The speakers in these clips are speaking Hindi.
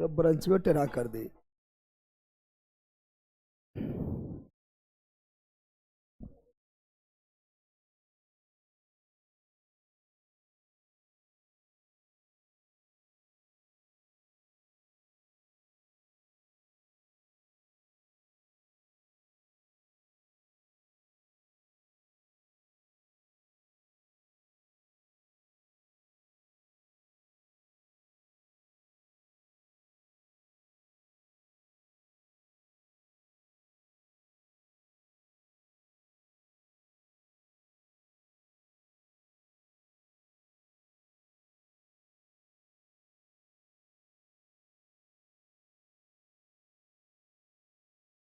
तो ब्रंच में टेढ़ा कर दी।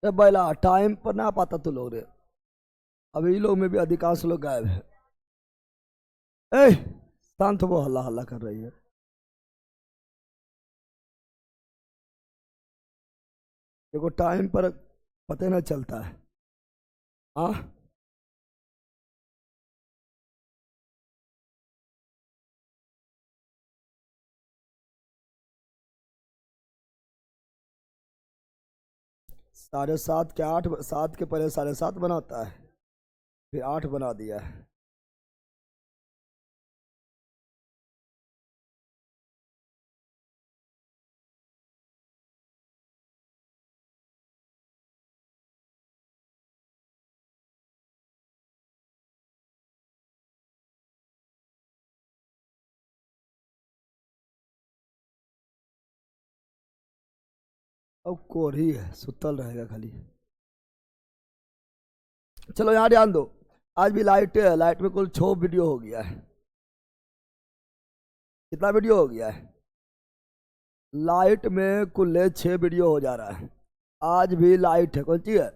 बैला टाइम पर ना पाता तू लोग रे। अभी लोग में भी अधिकांश लोग गायब है। ए शांत वो हल्ला हल्ला कर रही है। देखो टाइम पर पता ना चलता है। हाँ 7:30 के 8 7 के पहले 7:30 बनाता है, फिर 8 बना दिया है। अब कोहरी है, सुतल रहेगा खाली। चलो यहाँ ध्यान दो। आज भी लाइट है, लाइट में कुल 6 वीडियो हो गया है। कितना वीडियो हो गया है? लाइट में कुल 6 वीडियो हो जा रहा है। आज भी लाइट है। कौन सी है?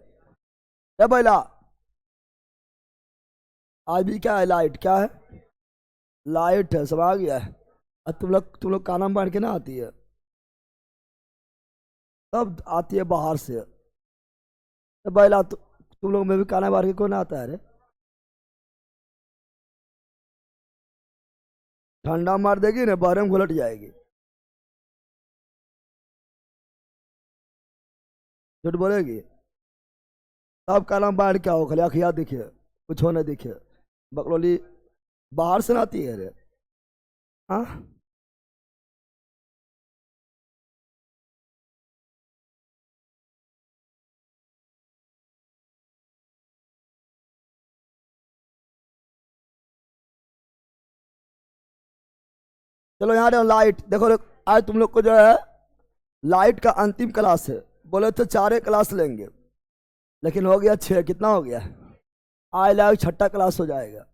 बैला आज भी क्या है? लाइट क्या है? लाइट है, सब आ गया है। अब तुम लोग काना बांध के ना आती है, तब आती है बाहर से। बैला तुम लोग में भी काना बांध के कौन आता है रे? ठंडा मार देगी ना, बाहर में घुलट जाएगी। झूठ बोलेगी। तब काना बांध क्या हो? खाली अखिया दिखे, कुछ होने दिखे। बकलोली बाहर से ना आती है रे। हाँ चलो यहाँ लाइट देखो। आज तुम लोग को जो है लाइट का अंतिम क्लास है। बोले तो 4 क्लास लेंगे, लेकिन हो गया 6। कितना हो गया? आज लाइट 6ठा क्लास हो जाएगा।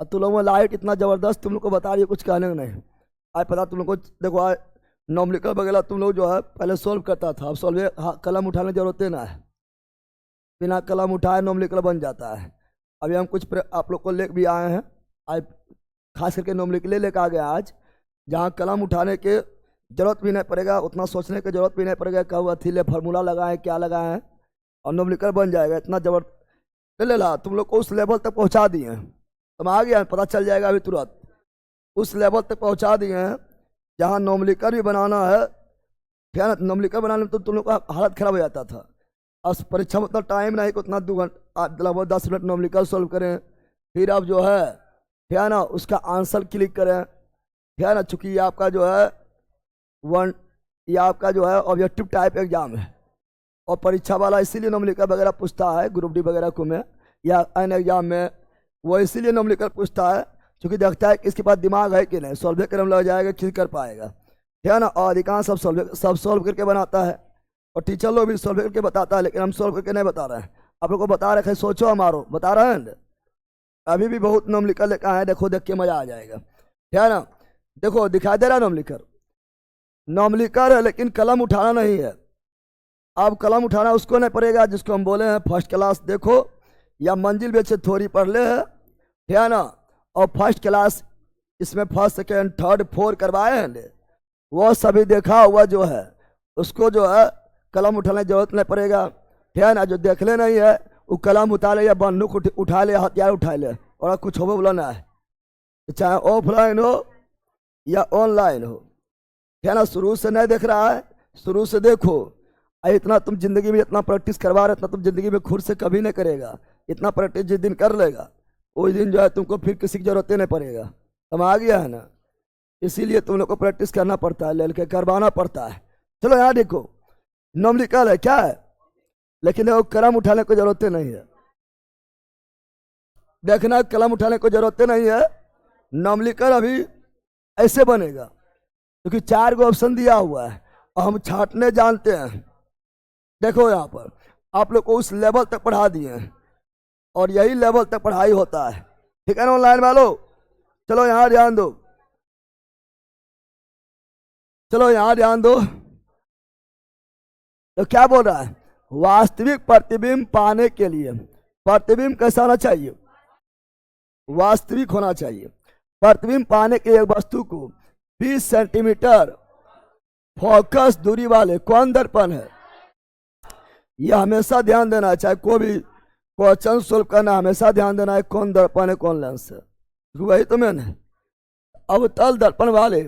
और तुम लोग में लाइट इतना जबरदस्त तुम लोग को बता रही है, कुछ कहने को नहीं। आज पता तुम लोग को। देखो आज नॉमलिकल वगैरह तुम लोग जो है पहले सोल्व करता था, अब सोल्व कलम उठाने की जरूरत ना है। बिना कलम उठाए नॉमलिकल बन जाता है। अभी हम कुछ आप लोग को ले भी आए हैं आज, खास करके नॉमलिकल लेकर आ गया आज, जहाँ कलम उठाने के जरूरत भी नहीं पड़ेगा, उतना सोचने की जरूरत भी नहीं पड़ेगा। कब अथीले फार्मूला लगाए क्या लगाए, और नॉमलिकल बन जाएगा। इतना जबरदस्त ले ला, तुम लोग को उस लेवल तक पहुँचा दिए हैं। तुम आ गया, पता चल जाएगा अभी तुरंत। उस लेवल तक पहुँचा दिए हैं जहाँ नॉमलिकल भी बनाना है। क्या ना, नॉमलिकल बनाने में तो तुम लोग का हालत खराब हो जाता था। अब परीक्षा में उतना टाइम नहीं कि उतना 2 घंटा लगभग 10 मिनट नॉमलिकल सॉल्व करें, फिर अब जो है क्या ना उसका आंसर क्लिक करें। क्या ना, चूंकि ये आपका जो है ये आपका जो है ऑब्जेक्टिव टाइप एग्जाम है, और परीक्षा वाला इसीलिए नॉमलिकल वगैरह पूछता है ग्रुप डी वगैरह को में या अन्य एग्जाम में। वो इसीलिए नॉमलिकल पूछता है क्योंकि देखता है कि इसके पास दिमाग है कि नहीं, सॉल्व करने लग जाएगा, ठीक कर पाएगा। ठीक है ना। और अधिकांश सब सॉल्व करके बनाता है, और टीचर लोग भी सॉल्व करके बताता है, लेकिन हम सॉल्व करके नहीं बता रहे हैं। आप लोग को बता रहे, सोचो हमारो बता रहे हैं। अभी भी बहुत नॉमलिकल लेकर आए, देखो देख के मजा आ जाएगा। ठीक है ना। देखो दिखाई दे रहा है नॉमलिकल। नॉमलिकल है लेकिन कलम उठाना नहीं है। अब कलम उठाना उसको नहीं पड़ेगा जिसको हम बोले हैं फर्स्ट क्लास देखो, या मंजिल बेचे थोड़ी पढ़ ले है। ठीक है ना। और फर्स्ट क्लास इसमें फर्स्ट सेकेंड थर्ड 4 करवाए हैं, वो सभी देखा हुआ जो है उसको जो है कलम उठाने की जरूरत नहीं पड़ेगा। ठीक है ना। जो देख ले नहीं है वो कलम उठा ले या बंदूक उठा ले, हथियार उठा ले, और कुछ हो बोलना है, चाहे ऑफलाइन हो या ऑनलाइन हो। ठीक है ना। शुरू से नहीं देख रहा है शुरू से देखो। इतना तुम जिंदगी में इतना प्रैक्टिस करवा रहे, इतना तुम जिंदगी में खुद से कभी नहीं करेगा। इतना प्रैक्टिस जिस दिन कर लेगा उस दिन जो है तुमको फिर किसी की जरूरत ही नहीं पड़ेगा। तुम आ गया है ना, इसीलिए तुम लोग को प्रैक्टिस करना पड़ता है, लेके करवाना पड़ता है। चलो यहाँ देखो, नॉमिकल है क्या है, लेकिन वो कलम उठाने की जरूरत नहीं है। देखना, कलम उठाने की जरूरत नहीं है। नॉमिकल अभी ऐसे बनेगा क्योंकि 4 गो ऑप्शन दिया हुआ है और हम छांटने जानते हैं। देखो यहाँ पर आप लोग को उस लेवल तक पढ़ा दिए हैं और यही लेवल तक पढ़ाई होता है, ठीक है ना ऑनलाइन वालों। चलो यहाँ ध्यान दो, चलो यहाँ ध्यान दो। तो क्या बोल रहा है, वास्तविक प्रतिबिंब पाने के लिए प्रतिबिंब कैसा होना चाहिए, वास्तविक होना चाहिए। प्रतिबिंब पाने के एक वस्तु को 20 सेंटीमीटर फोकस दूरी वाले कौन दर्पण है। यह हमेशा ध्यान देना है, चाहे कोई भी क्वेश्चन सोल्व करना, हमेशा ध्यान देना है कौन दर्पण है कौन लेंस है, वही तो मैंने अवतल दर्पण वाले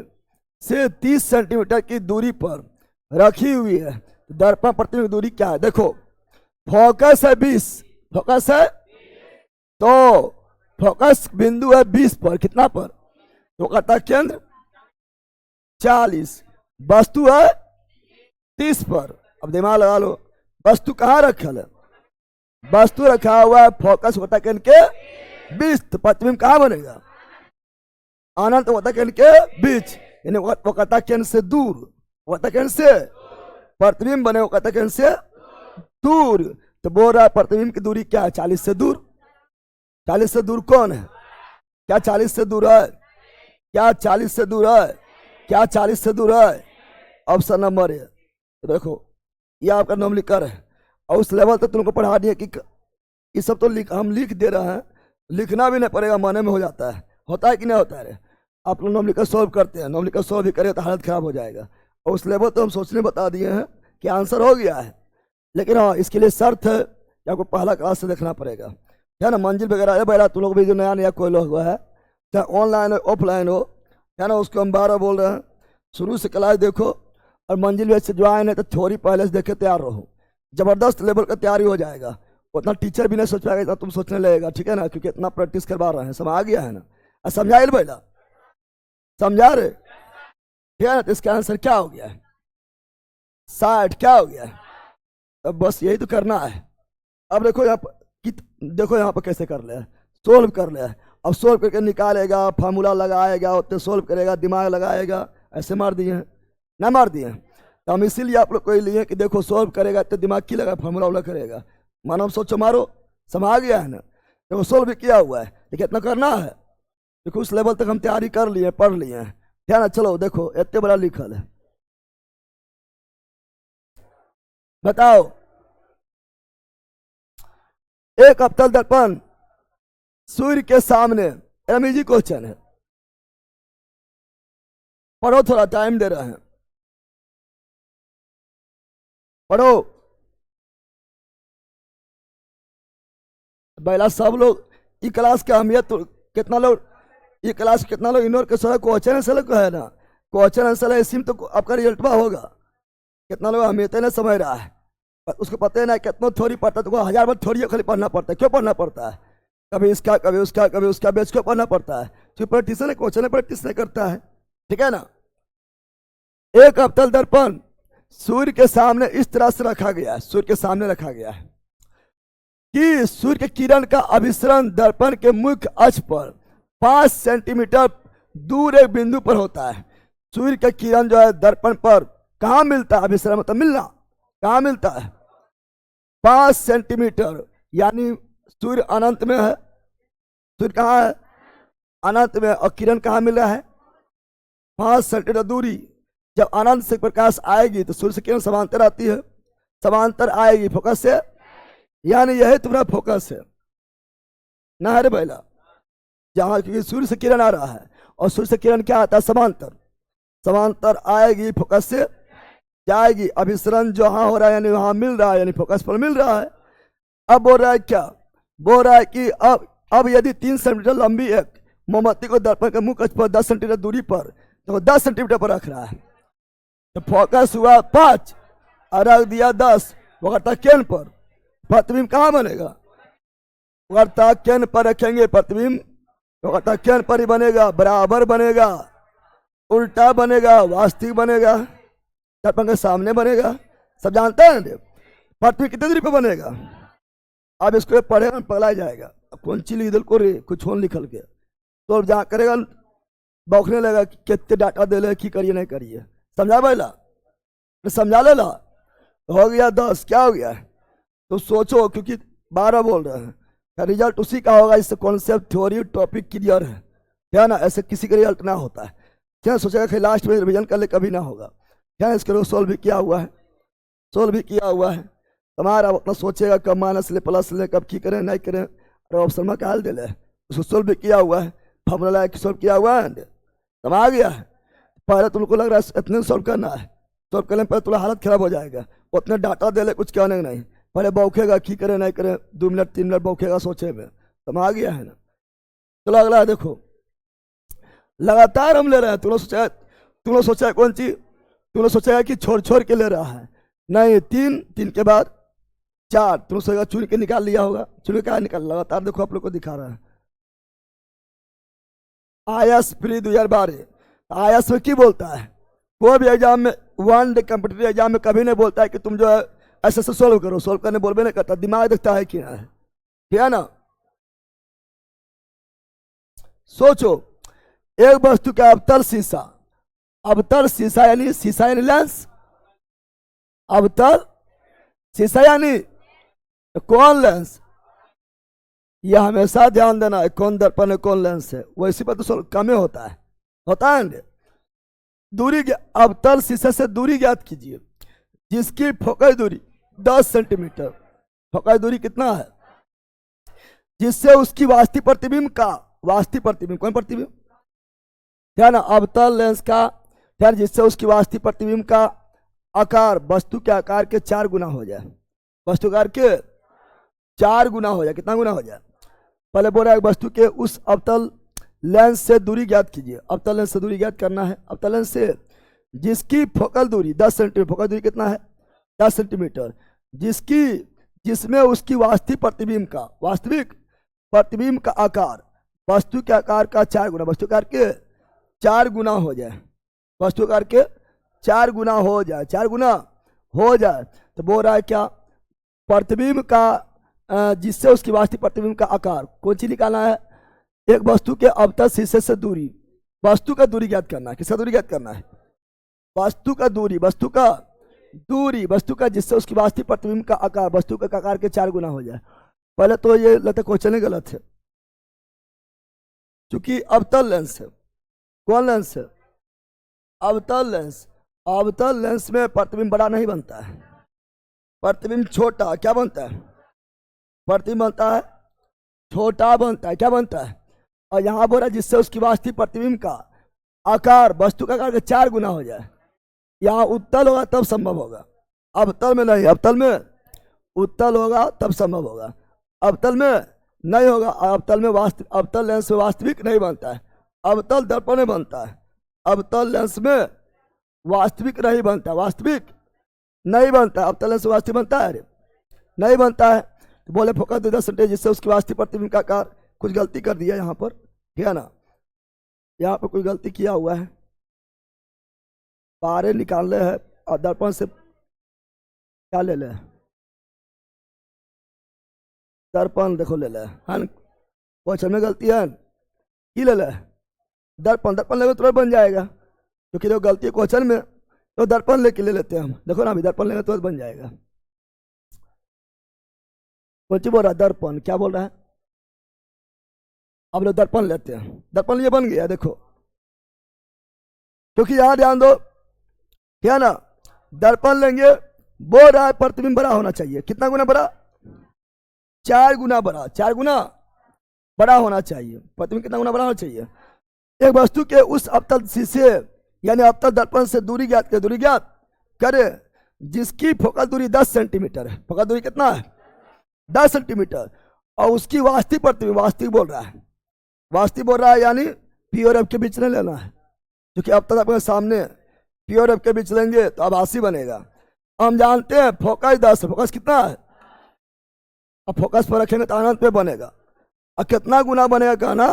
से 30 सेंटीमीटर की दूरी पर रखी हुई है। दर्पण प्रतिबिंब दूरी क्या है, देखो फोकस है 20, फोकस है तो फोकस बिंदु है 20 पर, कितना पर, तो कहता केंद्र 40, वस्तु है 30 पर। अब दिमाग लगा लो, वस्तु कहाँ रखल है, वस्तु रखा हुआ है फोकस होता केंद्र के 20, तो प्रतिबिंब कहाँ बनेगा, अनंत होता केंद्र के बीच, यानी वो कहता केंद्र से दूर, होता केंद्र से प्रतिबिंब बने वो कहता केंद्र से दूर। तो बोल रहा है प्रतिबिंब की दूरी क्या है, 40 से दूर। 40 से दूर कौन है, क्या 40 से दूर है, क्या 40 से दूर है, क्या 40 से दूर है, ऑप्शन नंबर है। तो देखो ये आपका नॉमिकल है और उस लेवल तक तुमको पढ़ा दिया कि ये सब तो हम लिख दे रहे हैं, लिखना भी नहीं पड़ेगा, माने में हो जाता है, होता है कि नहीं होता है। आप लोग नॉमिकल सॉल्व करते हैं, नॉमिकल सॉल्व भी करें तो हालत खराब हो जाएगा। और उस लेवल तो हम सोचने बता दिए हैं कि आंसर हो गया है, लेकिन हाँ इसके लिए शर्त है कि आपको पहला क्लास से देखना पड़ेगा, है ना। मंजिल वगैरह है बहरा, तुम लोग भी जो नया नया कोई लोग हुआ है, चाहे ऑनलाइन हो ऑफलाइन हो, है ना, उसको हम 12 बोल रहे हैं। शुरू से क्लास देखो और मंजिल में से जो आए नहीं तो थ्योरी पहले से देखे तैयार रहो, जबरदस्त लेवल का तैयारी हो जाएगा। उतना टीचर भी नहीं सोच पाएगा, इतना तुम सोचने लगेगा, ठीक है ना, क्योंकि इतना प्रैक्टिस करवा रहे हैं, समझ आ गया है ना। समझा भैया, समझा रहे, ठीक है ना। तो इसका आंसर क्या हो गया है, 60, क्या हो गया है। अब बस यही तो करना है। अब देखो यहाँ पर, देखो यहाँ पर कैसे कर ले, सोल्व कर ले। अब सोल्व करके निकालेगा, फार्मूला लगाएगा, उतने सोल्व करेगा, दिमाग लगाएगा, ऐसे मार दिए हैं ना, मार दिए हैं। तो हम इसीलिए आप लोग को लिए कि देखो सोल्व करेगा तो दिमाग की लगा, फार्मूला वाला करेगा, मानो सोचो मारो, समझ गया है ना। देखो सोल्व भी किया हुआ है, लेकिन इतना करना है, देखो उस लेवल तक हम तैयारी कर लिए, पढ़ लिए हैं, क्या ना। चलो देखो इतने बड़ा लिखल है, बताओ एक अवतल दर्पण सूर्य के सामने, इजी क्वेश्चन है, पढ़ो, थोड़ा टाइम दे रहे हैं, पढ़ो। पहला सब लोग ये क्लास की अहमियत तो कितना लोग, ये क्लास कितना लोग इग्नोर कर सकते, क्वेश्चन आंसर को है ना, क्वेश्चन आंसर है, इसी में तो आपका रिजल्ट होगा। कितना लोग अहमियत नहीं समझ रहा है, उसको पता है ना कितना थ्योरी पढ़ता है, तो 1000 बार थ्योरी खाली पढ़ना पड़ता है। क्यों पढ़ना पड़ता है, कभी इसका कभी उसका कभी उसका बेच क्यों पढ़ना पड़ता है, क्योंकि प्रैक्टिस है, क्वेश्चन प्रैक्टिस नहीं करता है, ठीक है ना। एक अवतल दर्पण सूर्य के सामने इस तरह से रखा गया है, सूर्य के सामने रखा गया है कि सूर्य के किरण का अभिसरण दर्पण के मुख्य अक्ष पर 5 सेंटीमीटर दूर एक बिंदु पर होता है। सूर्य का किरण जो है दर्पण पर कहाँ मिलता है, अभिसरण मतलब मिलना, कहाँ मिलता है, 5 सेंटीमीटर, यानी सूर्य अनंत में है, सूर्य कहाँ है, अनंत में, और किरण कहाँ मिल रहा है, 5 सेंटीमीटर दूरी। जब अनंत से प्रकाश आएगी तो सूर्य से किरण समांतर आती है, समांतर आएगी फोकस से, यानी यही तुम्हारा फोकस है ना, है रे बैला, जहां क्योंकि सूर्य से किरण आ रहा है और सूर्य से किरण क्या आता है, समांतर, समांतर आएगी फोकस से जाएगी, अभिसरण जहां हो रहा है यानी वहां मिल रहा है, यानी फोकस पर मिल रहा है। अब बोल रहा है क्या, बोल रहा है कि अब यदि 3 सेंटीमीटर लंबी एक मोमबत्ती को दर्पण के मुख्य अक्ष पर 10 सेंटीमीटर दूरी पर, तो 10 सेंटीमीटर पर रख रहा है, तो फोकस हुआ 5 और रख दिया 10, वो करता केंद्र पर, प्रतिबिंब कहाँ बनेगा? करता केंद्र पर रखेंगे प्रतिबिंब, तो करता केंद्र पर ही बनेगा, बराबर बनेगा, उल्टा बनेगा, वास्तविक बनेगा, दर्पण के सामने बनेगा। सब जानते हैं प्रतिबिंब कितनी दूरी पर बनेगा? अब इसको पढ़ेगा पगला जाएगा, कौन ची लिख दल को रे कुछ होन लिखल के, तो जहाँ करेगा बौखने लगा कि कितने डाटा दे ले की करिए नहीं करिए। समझा भाईला? समझा लेला? हो गया 10, क्या हो गया? तो सोचो, क्योंकि 12 बोल रहे हैं, रिजल्ट उसी का होगा इससे कॉन्सेप्ट थ्योरी टॉपिक क्लियर है, क्या ना? ऐसे किसी का रिजल्ट ना होता है, क्या सोचेगा कि लास्ट में रिविजन कर ले, कभी ना होगा। क्या इसके लोग सोल्व भी किया हुआ है, सोल्व भी किया हुआ है। तुम्हारा अपना सोचेगा कब माइनस ले प्लस ले, कब की करें नहीं करें, और ऑप्शन में क्या दे ले, उसको सोल्व भी किया हुआ है, फॉर्मूला सोल्व किया हुआ है, समझ आ गया है। पहले तुमको लग रहा है इतने सोल्व करना है, सोल्व करने पर तुम्हारा हालत खराब हो जाएगा, उतने डाटा दे ले कुछ कहने नहीं, पहले बौखेगा की करे नहीं करे, 2 मिनट 3 मिनट बौखेगा सोचे में, समझ आ गया है ना। चलो अगला देखो, लगातार हम ले रहे हैं। तुमने सोचा कौन चीज? तुमने सोचा कि छोड़ छोड़ के ले रहा है, नहीं 3 के बाद 4, तुमने सोचा चुन के निकाल लिया होगा, चुन के क्या निकाल, लगातार देखो आप लोग को दिखा रहा है। आईएएस प्री 2012, आईएएस में की बोलता है? कोई भी एग्जाम में, वन डे कॉम्पिटिटिव एग्जाम में कभी नहीं बोलता है कि तुम जो है ऐसे से सोल्व करो, सोल्व करने बोलबे नहीं करता, दिमाग देखता है कि ना, ठीक है ना। सोचो, एक वस्तु का अवतल शीशा, अवतल शीशा यानी शीशा यानी लेंस, अवतल शीशा यानी कौन लेंस, यह हमेशा ध्यान देना है, कौन दर्पण है कौन लेंस है, वैसे पर तो कम होता है ना। दूरी, अवतल शीशे से दूरी ज्ञात कीजिए जिसकी फोकस दूरी 10 सेंटीमीटर, फोकस दूरी कितना है, जिससे उसकी वास्तविक प्रतिबिंब का, वास्तविक प्रतिबिंब कौन प्रतिबिंब, क्या ना, अवतल लेंस का, क्या जिससे उसकी वास्तविक प्रतिबिंब का आकार वस्तु के आकार के 4 गुना हो जाए, वस्तु आकार के 4 गुना हो जाए। कितना गुना हो जाए? पहले बोल रहा है वस्तु के उस अवतल लेंस से दूरी ज्ञात कीजिए, अवतल लेंस से दूरी ज्ञात करना है, अवतल लेंस से जिसकी फोकल दूरी 10 सेंटीमीटर, फोकल दूरी कितना है 10 सेंटीमीटर, जिसमें उसकी वास्तविक प्रतिबिंब का आकार वस्तु के आकार का 4 गुना, वस्तु आकार के 4 गुना हो जाए, वस्तु आकार के 4 गुना हो जाए, 4 गुना हो जाए। तो बोल रहा है क्या, प्रतिबिंब का जिससे उसकी वास्तविक प्रतिबिंब का आकार, कौन सी निकालना है? एक वस्तु के अवतल शीशे से दूरी, वस्तु का दूरी ज्ञात करना है। किसका दूरी ज्ञात करना है? वस्तु का दूरी, वस्तु का जिससे उसकी वास्तविक प्रतिबिंब का आकार वस्तु के आकार के 4 गुना हो जाए। पहले तो ये लगता है क्वेश्चन गलत है, क्योंकि अवतल लेंस है, कौन लेंस है? अवतल लेंस। अवतल लेंस में प्रतिबिंब बड़ा नहीं बनता है, प्रतिबिंब छोटा, क्या बनता है? प्रतिबिंब बनता है छोटा, बनता है, क्या बनता है? और यहां बोला जिससे उसकी वास्तविक प्रतिबिंब का आकार वस्तु का आकार के 4 गुना हो जाए। यहाँ उत्तल होगा तब संभव होगा, अवतल में नहीं, अवतल में उत्तल होगा तब संभव होगा, अवतल में नहीं होगा। अवतल में अवतल लेंस में वास्तविक नहीं बनता है, अवतल दर्पण में बनता है, अवतल लेंस में वास्तविक नहीं बनता, वास्तविक नहीं बनता, अवतल लेंस वास्तविक बनता है नहीं बनता है। तो बोले फोकस 10 सेंटीमीटर जिससे उसकी वास्तविक प्रतिबिंब का आकार, कुछ गलती कर दिया यहाँ पर, ठीक है ना, यहाँ पर कोई गलती किया हुआ है, पारे निकालने हैं और दर्पण से क्या ले ले, दर्पण देखो ले ले, है क्वेश्चन में गलती है की ले ले, दर्पण ले तुरंत बन जाएगा, क्योंकि जो गलती है क्वेश्चन में तो दर्पण लेके ले लेते हैं हम, देखो ना अभी दर्पण लेंगे तुरंत बन जाएगा। कौन बोल रहा है? दर्पण, क्या बोल रहा है? अब लोग दर्पण लेते हैं, दर्पण ये बन गया देखो, क्योंकि यहां ध्यान दो, क्या ना, दर्पण लेंगे, बोल रहा है प्रतिबिंब बड़ा होना चाहिए, कितना गुना बड़ा? 4 गुना बड़ा, 4 गुना बड़ा होना चाहिए। प्रतिबिंब कितना गुना बड़ा होना चाहिए? एक वस्तु के उस अवतल शीशे यानी अवतल दर्पण से दूरी ज्ञात करे जिसकी फोकल दूरी 10 सेंटीमीटर है। फोकल दूरी कितना है? 10 सेंटीमीटर। और उसकी वास्तविक प्रतिबिंब, वास्तविक बोल रहा है यानी पी और एफ के बीच में लेना है, क्योंकि अवतल आपके सामने पी और एफ के बीच लेंगे तो अब 80 बनेगा। हम जानते हैं फोकस 10 है, फोकस कितना है, अब फोकस पर रखेंगे तो अनंत पे बनेगा, और कितना गुना बनेगा कहना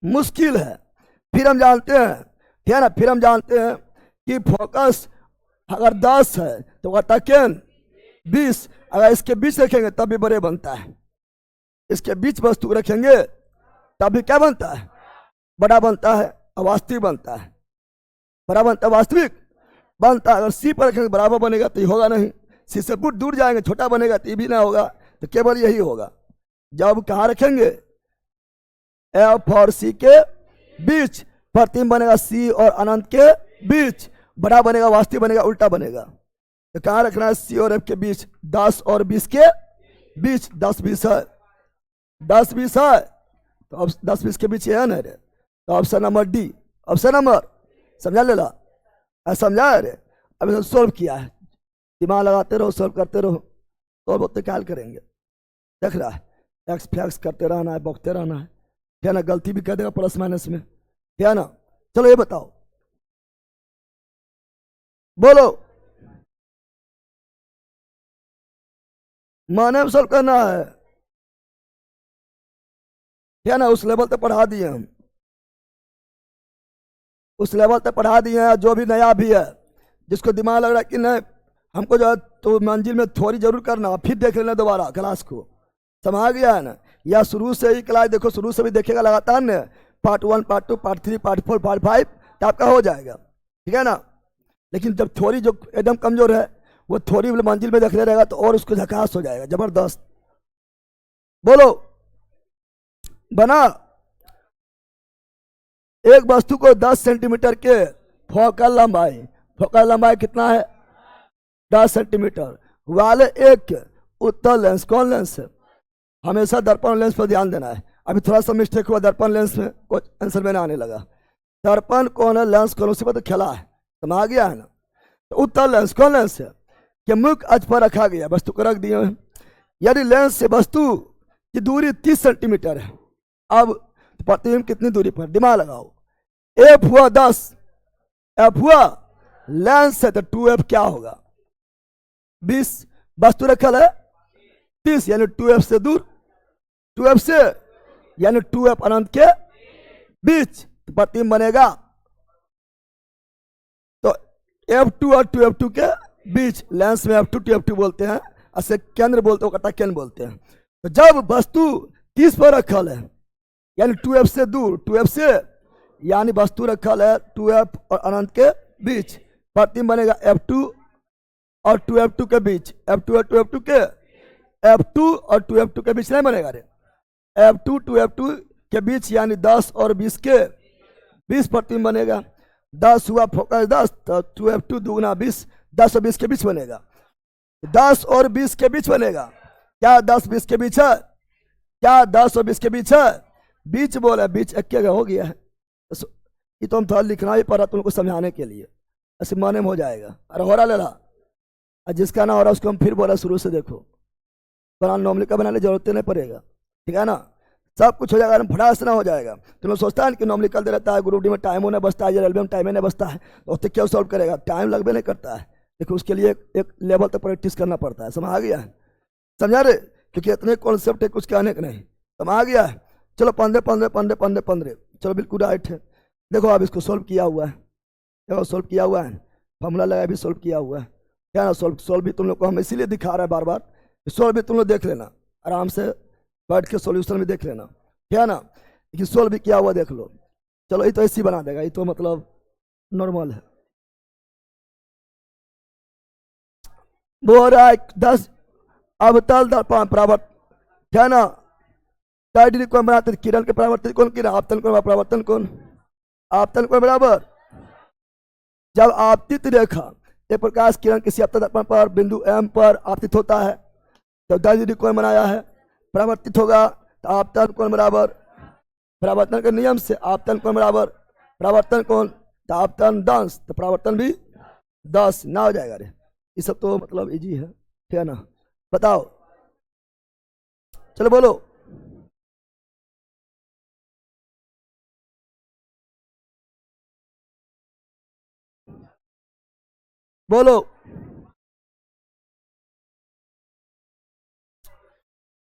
मुश्किल है। फिर हम जानते हैं, ठीक है ना, फिर हम जानते हैं कि फोकस अगर 10 है तो घटा केन 20, अगर इसके बीच रखेंगे तब भी बड़े बनता है, इसके बीच वस्तु रखेंगे तब भी क्या बनता है, बड़ा बनता है, वास्तविक बनता है, बड़ा बनता है, वास्तविक बनता है। अगर सी पर रखेंगे बराबर बनेगा तो ये होगा नहीं, सी से फुट दूर जाएंगे छोटा बनेगा तो ये भी ना होगा, तो केवल यही होगा। जब कहाँ रखेंगे, एफ और सी के बीच, प्रतिम बनेगा सी और अनंत के बीच, बड़ा बनेगा, वास्तविक बनेगा, उल्टा बनेगा। तो कहाँ रखना है, सी और एफ के बीच, 10 और 20 के बीच, 10 20 है, 10 20 है, तो अब 10 20 के बीच है ना रे, तो option number D, option number, समझा लेला, समझा रे। अब इसे सोल्व किया है, दिमाग लगाते रहो, सोल्व करते रहो, सोल्व होते क्या करेंगे, देख रहा है, एक्स फ्लैक्स करते रहना है, बौखते रहना है, ठीक है ना, गलती भी कर देगा प्लस माइनस में, ठीक है ना। चलो ये बताओ, बोलो, माने में सोल्व करना है, ठीक है ना, उस लेवल तक पढ़ा दिए हम, उस लेवल तक पढ़ा दिए हैं। जो भी नया भी है, जिसको दिमाग लग रहा है कि नहीं हमको जो है तो मंजिल में थोड़ी जरूर करना, फिर देख लेना दोबारा क्लास को, समझ गया है ना, या शुरू से ही क्लास देखो, शुरू से भी देखेगा लगातार न, part 1 part 2 part 3 part 4 part 5 तो आपका हो जाएगा, ठीक है ना। लेकिन जब थोड़ी जो एकदम कमजोर है वो थोड़ी मंजिल में देखने रहेगा तो और उसको झकास हो जाएगा जबरदस्त। बोलो, बना, एक वस्तु को 10 सेंटीमीटर के फोकल लंबाई कितना है, 10 सेंटीमीटर वाले एक उत्तल लेंस, कौन लेंस है, हमेशा दर्पण लेंस पर ध्यान देना है। अभी थोड़ा सा मिस्टेक हुआ, दर्पण लेंस में कुछ आंसर में आने लगा, दर्पण कौन है, लेंस कौन, उसी पर तो खेला है, समझ आ गया है ना। तो उत्तल लेंस कौन लेंस है, कि मुख्य अक्ष पर रखा गया, वस्तु को रख दिए हैं, यदि लेंस से वस्तु की दूरी 30 सेंटीमीटर है, अब प्रतिबिंब कितनी दूरी पर, दिमाग लगाओ, एफ हुआ 10, एफ हुआ लेंस है तो 2f क्या होगा 20, वस्तु रखल है 30 यानी 2f से दूर, 2f से यानी 2f अनंत के बीच, तो प्रतिबिंब बनेगा तो f2 और 2f2 के बीच, लेंस में f2 2f2 बोलते हैं, ऐसे केंद्र बोलते हैं, केंद्र बोलते हैं। तो जब वस्तु 30 पर रखल है यानी 2f से दूर, 2f से यानी वस्तु रखल है 2f और अनंत के बीच, प्रतिबिंब बनेगा f2 और 2f2 के बीच, f2 और 2f2 के, f2 और 2f2 के बीच नहीं बनेगा रे, f2 2f2 के बीच यानी 10 और 20 के 20 प्रतिबिंब बनेगा, 10 हुआ फोकस 10 तो 2f2 दूना 20, 10 और 20 के बीच बनेगा, 10 और 20 के बीच बनेगा, क्या 10 20 के बीच है, क्या 10 और 20 के बीच है, बीच बोले, बीच एक जगह हो गया है, ये तो हम थोड़ा लिखना ही पड़ा तुमको समझाने के लिए, ऐसे माने में हो जाएगा। अरे हो रहा ले रहा, और जिसका ना हो रहा उसको हम फिर बोला शुरू से देखो, पुराना नॉर्मली का बनाने जरूरत नहीं पड़ेगा, ठीक है ना, सब कुछ हो जाएगा, फटाक से ना हो जाएगा। तुम लोग सोचता है कि नॉर्मली कल दे रहता है, ग्रुप डी में टाइम होने बसता है, रेलवे में टाइम नहीं बसता है, तो क्या सॉल्व करेगा, टाइम लगभग नहीं करता है, देखो उसके लिए एक लेवल तक प्रैक्टिस करना पड़ता है, समझ आ गया है, समझा रहे, क्योंकि इतने कॉन्सेप्ट है कुछ कहने के नहीं, समझ आ गया है। चलो 15 15 15 15 15, चलो बिल्कुल राइट है। देखो अब इसको सोल्व किया हुआ है, देखो सोल्व किया हुआ है, फॉर्मूला लगा भी सोल्व किया हुआ है, क्या ना, सोल्व भी तुम लोग को हम इसीलिए दिखा रहे हैं बार बार, सोल्व भी तुम लोग देख लेना आराम से बैठ के, सोल्यूशन भी देख लेना, क्या है ना, लेकिन सोल्व भी किया हुआ देख लो। चलो ये तो ऐसी बना देगा, ये तो मतलब नॉर्मल है। बोल रहा है 10 अवतल दर्पण परावर्तन, क्या ना, डिग्री कौन बनाते, किरण के परावर्तन कौन, किरण आपतन कौन, परावर्तन कौन, आपतन कौन बराबर, जब आपतित रेखा एक प्रकाश किरण किसी आपतन दर्पण पर बिंदु एम पर आपतित होता है तो 10 डिग्री कोण बनाया है, परावर्तित होगा तो आपतन कोण बराबर, परावर्तन के नियम से आपतन कोण बराबर परावर्तन कोण, तो आपतन 10 तो परावर्तन भी 10 ना हो जाएगा रे, ये सब तो मतलब इजी है, ठीक है ना, बताओ, चलो बोलो। बोलो।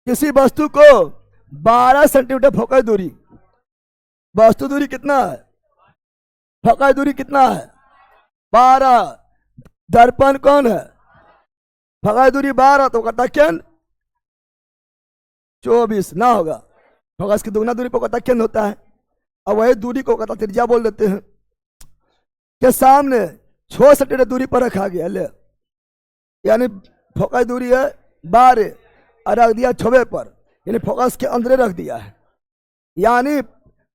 किसी वस्तु को 12 सेंटीमीटर फोकस दूरी, वस्तु दूरी कितना है, फोकस दूरी कितना है 12, दर्पण कौन है, फोकस दूरी 12, तो कटक्यन 24 ना होगा, फोकस की दुगना दूरी पर कटक्यन होता है। और वही दूरी को कटा त्रिज्या बोल देते हैं। के सामने 6 सेंटीमीटर दूरी पर रखा गया, ले यानी फोकस दूरी है 12 और रख दिया 6 पर, यानी फोकस के अंदर रख दिया है, यानी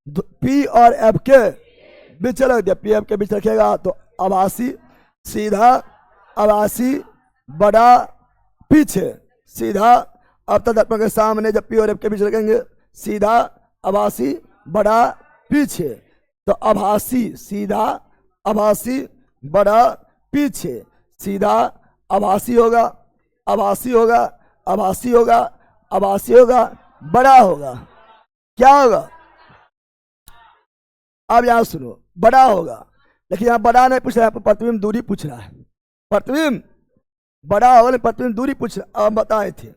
पी और एफ के बीच रख दिया। पी एफ के बीच रखेगा तो आभासी सीधा, आभासी बड़ा पीछे सीधा। अब तक दर्पण के सामने जब पी और एफ के बीच रखेंगे सीधा, आभासी बड़ा पीछे, तो आभासी सीधा, आभासी बड़ा पीछे सीधा, आभासी होगा, आभासी होगा, आभासी होगा, आभासी होगा, बड़ा होगा। क्या होगा, अब यहां सुनो, बड़ा होगा, लेकिन यहां बड़ा नहीं पूछ रहा है, यहाँ पर प्रतिबिंब दूरी पूछ रहा है। प्रतिबिंब बड़ा होगा, प्रतिबिंब दूरी पूछ रहा। अब बताए थे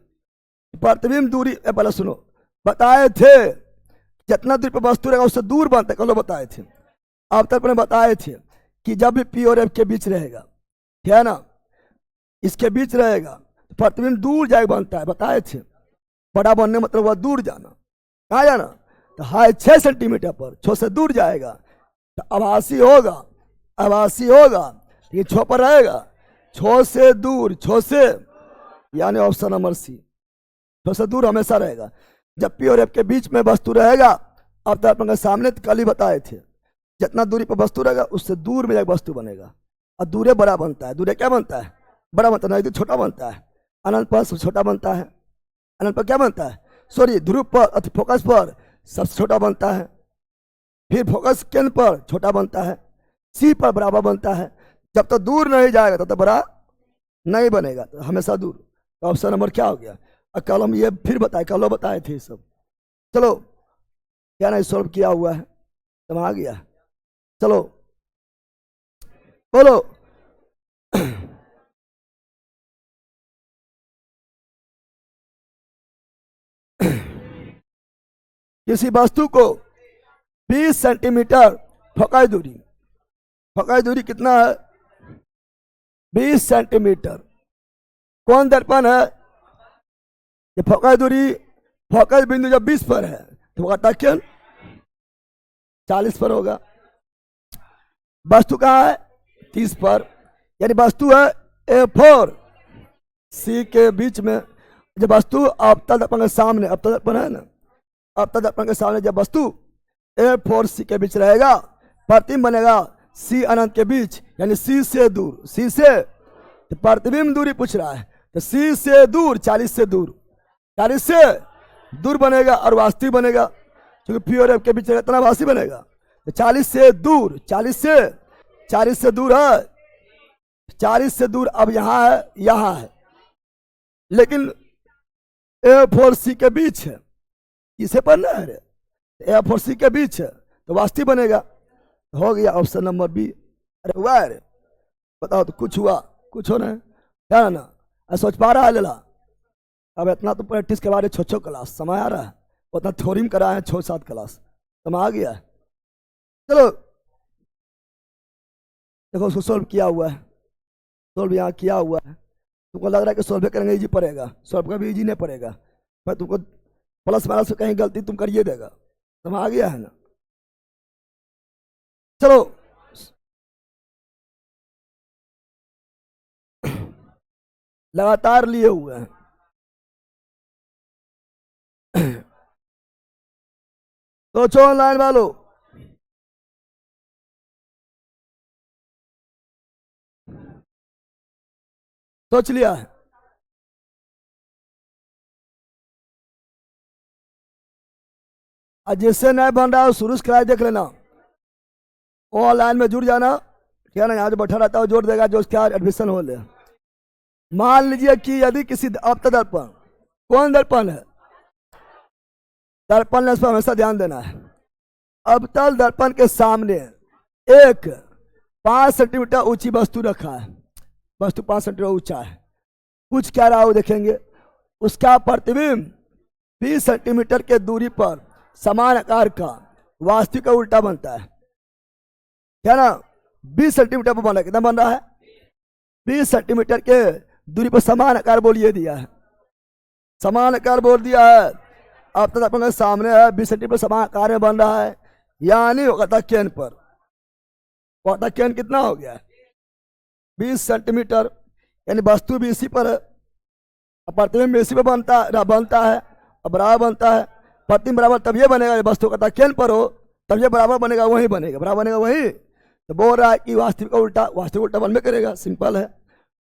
प्रतिबिंब दूरी, पहले सुनो, बताए थे जितना दूरी पर वस्तु रहेगा उससे दूर बनता है, कल बताए थे। अब तक बताए थे कि जब भी पी और एफ के बीच रहेगा, है ना, इसके बीच रहेगा तो प्रतिबिंब दूर जाएगा बनता है, बताए थे। बड़ा बनने मतलब वह दूर जाना, कहाँ जाना, तो हाई 6 सेंटीमीटर पर 6 से दूर जाएगा तो आभासी होगा, आभासी होगा, ये 6 पर रहेगा, 6 से दूर, 6 से, यानी ऑप्शन नंबर सी, 6 से दूर हमेशा रहेगा। जब पी और एफ के बीच में वस्तु रहेगा, अब दर्पण के सामने कल ही बताए थे, जितना दूरी पर वस्तु रहेगा उससे दूर में एक वस्तु बनेगा, और दूरे बड़ा बनता है। दूरे क्या बनता है, बड़ा बनता है, नहीं तो छोटा बनता है। अनंत पर सबसे छोटा बनता है, अनंत पर क्या बनता है, सॉरी ध्रुव पर अथवा फोकस पर सबसे छोटा बनता है, फिर फोकस केंद्र पर छोटा बनता है, सी पर बराबर बनता है। जब तक दूर नहीं जाएगा तब तक बड़ा नहीं बनेगा, तो हमेशा दूर। तो ऑप्शन नंबर क्या हो गया, कल हम ये फिर बताए, कल बताए थे सब। चलो क्या नहीं सॉल्व किया हुआ है, समझ आ गया। चलो बोलो। किसी वस्तु को 20 सेंटीमीटर फोकस दूरी, फोकस दूरी कितना है 20 सेंटीमीटर, कौन दर्पण है, ये फोकस दूरी, फोकस बिंदु जब 20 पर है तो कटक्यन 40 पर होगा। वस्तु कहाँ है 30 पर, यानी वस्तु है A4 C के बीच में। जब वस्तु अपतल दर्पण के सामने, अपतल दर्पण है ना, अपतल दर्पण के सामने जब वस्तु A4 C के बीच रहेगा, प्रतिबिंब बनेगा C अनंत के बीच, यानी C से दूर, C से, तो प्रतिबिंब दूरी पूछ रहा है, तो C से दूर 40 से दूर, 40 से दूर बनेगा और वास्तविक बनेगा, क्योंकि पी और एफ के बीच इतना वास्तविक बनेगा। तो 40 से दूर, 40 से दूर है, 40 से दूर अब यहाँ है, यहाँ है, लेकिन A4 C के बीच है, इसे पढ़ना है, A4 C के बीच है तो वास्तविक बनेगा। हो गया ऑप्शन नंबर बी। अरे हुआ है, बताओ तो कुछ हुआ, कुछ हो ना, क्या ना सोच पा रहा है लेला। अब इतना तो प्रैक्टिस के बारे 6 क्लास समय आ रहा है, उतना थ्योरम करा है 6-7 क्लास, समय आ गया है। चलो देखो उसको सोल्व किया हुआ है, सोल्व यहाँ किया हुआ है। तुमको लग रहा है कि सोल्व करेंगे इजी पड़ेगा, सोल्व का भी इजी नहीं पड़ेगा, पर तुमको प्लस माइनस से कहीं गलती तुम करिए देगा, समझ आ गया है ना। चलो लगातार लिए हुए हैं, सोचो ऑनलाइन वालों, सोच लिया है, और जिससे नहीं बन रहा है शुरू से क्लास देख लेना, ऑनलाइन में जुड़ जाना, क्या ना, यहाँ जो बैठा रहता है जोड़ देगा जो उसका एडमिशन हो ले। मान लीजिए कि यदि किसी अपतल दर्पण, कौन दर्पण है, दर्पण इस पर हमेशा ध्यान देना है। अवतल दर्पण के सामने एक 5 सेंटीमीटर ऊंची वस्तु रखा है, वस्तु 5 सेंटीमीटर ऊंचा है, कुछ क्या रहा हो देखेंगे, उसका प्रतिबिंब 20 सेंटीमीटर के दूरी पर समान आकार का वास्तविक का उल्टा बनता है, क्या ना, 20 सेंटीमीटर पर बना, कितना बन रहा है, 20 सेंटीमीटर के दूरी पर समान आकार बोलिए दिया है, समान आकार बोल दिया है। अब तक अपने सामने है 20 सेंटीमीटर समान आकार में बन रहा है, यानी केन पर केन कितना हो गया, 20 सेंटीमीटर, यानी वस्तु भी इसी पर है, प्रतिबिंब भी इसी पर बनता है और बराबर बनता है। प्रतिबिंब बराबर तब ये बनेगा वस्तु का केन पर हो, तब ये बराबर बनेगा, वही बनेगा, बराबर बनेगा वही। तो बोल रहा है कि वास्तविक का उल्टा, वास्तविक उल्टा बनबे करेगा, सिंपल है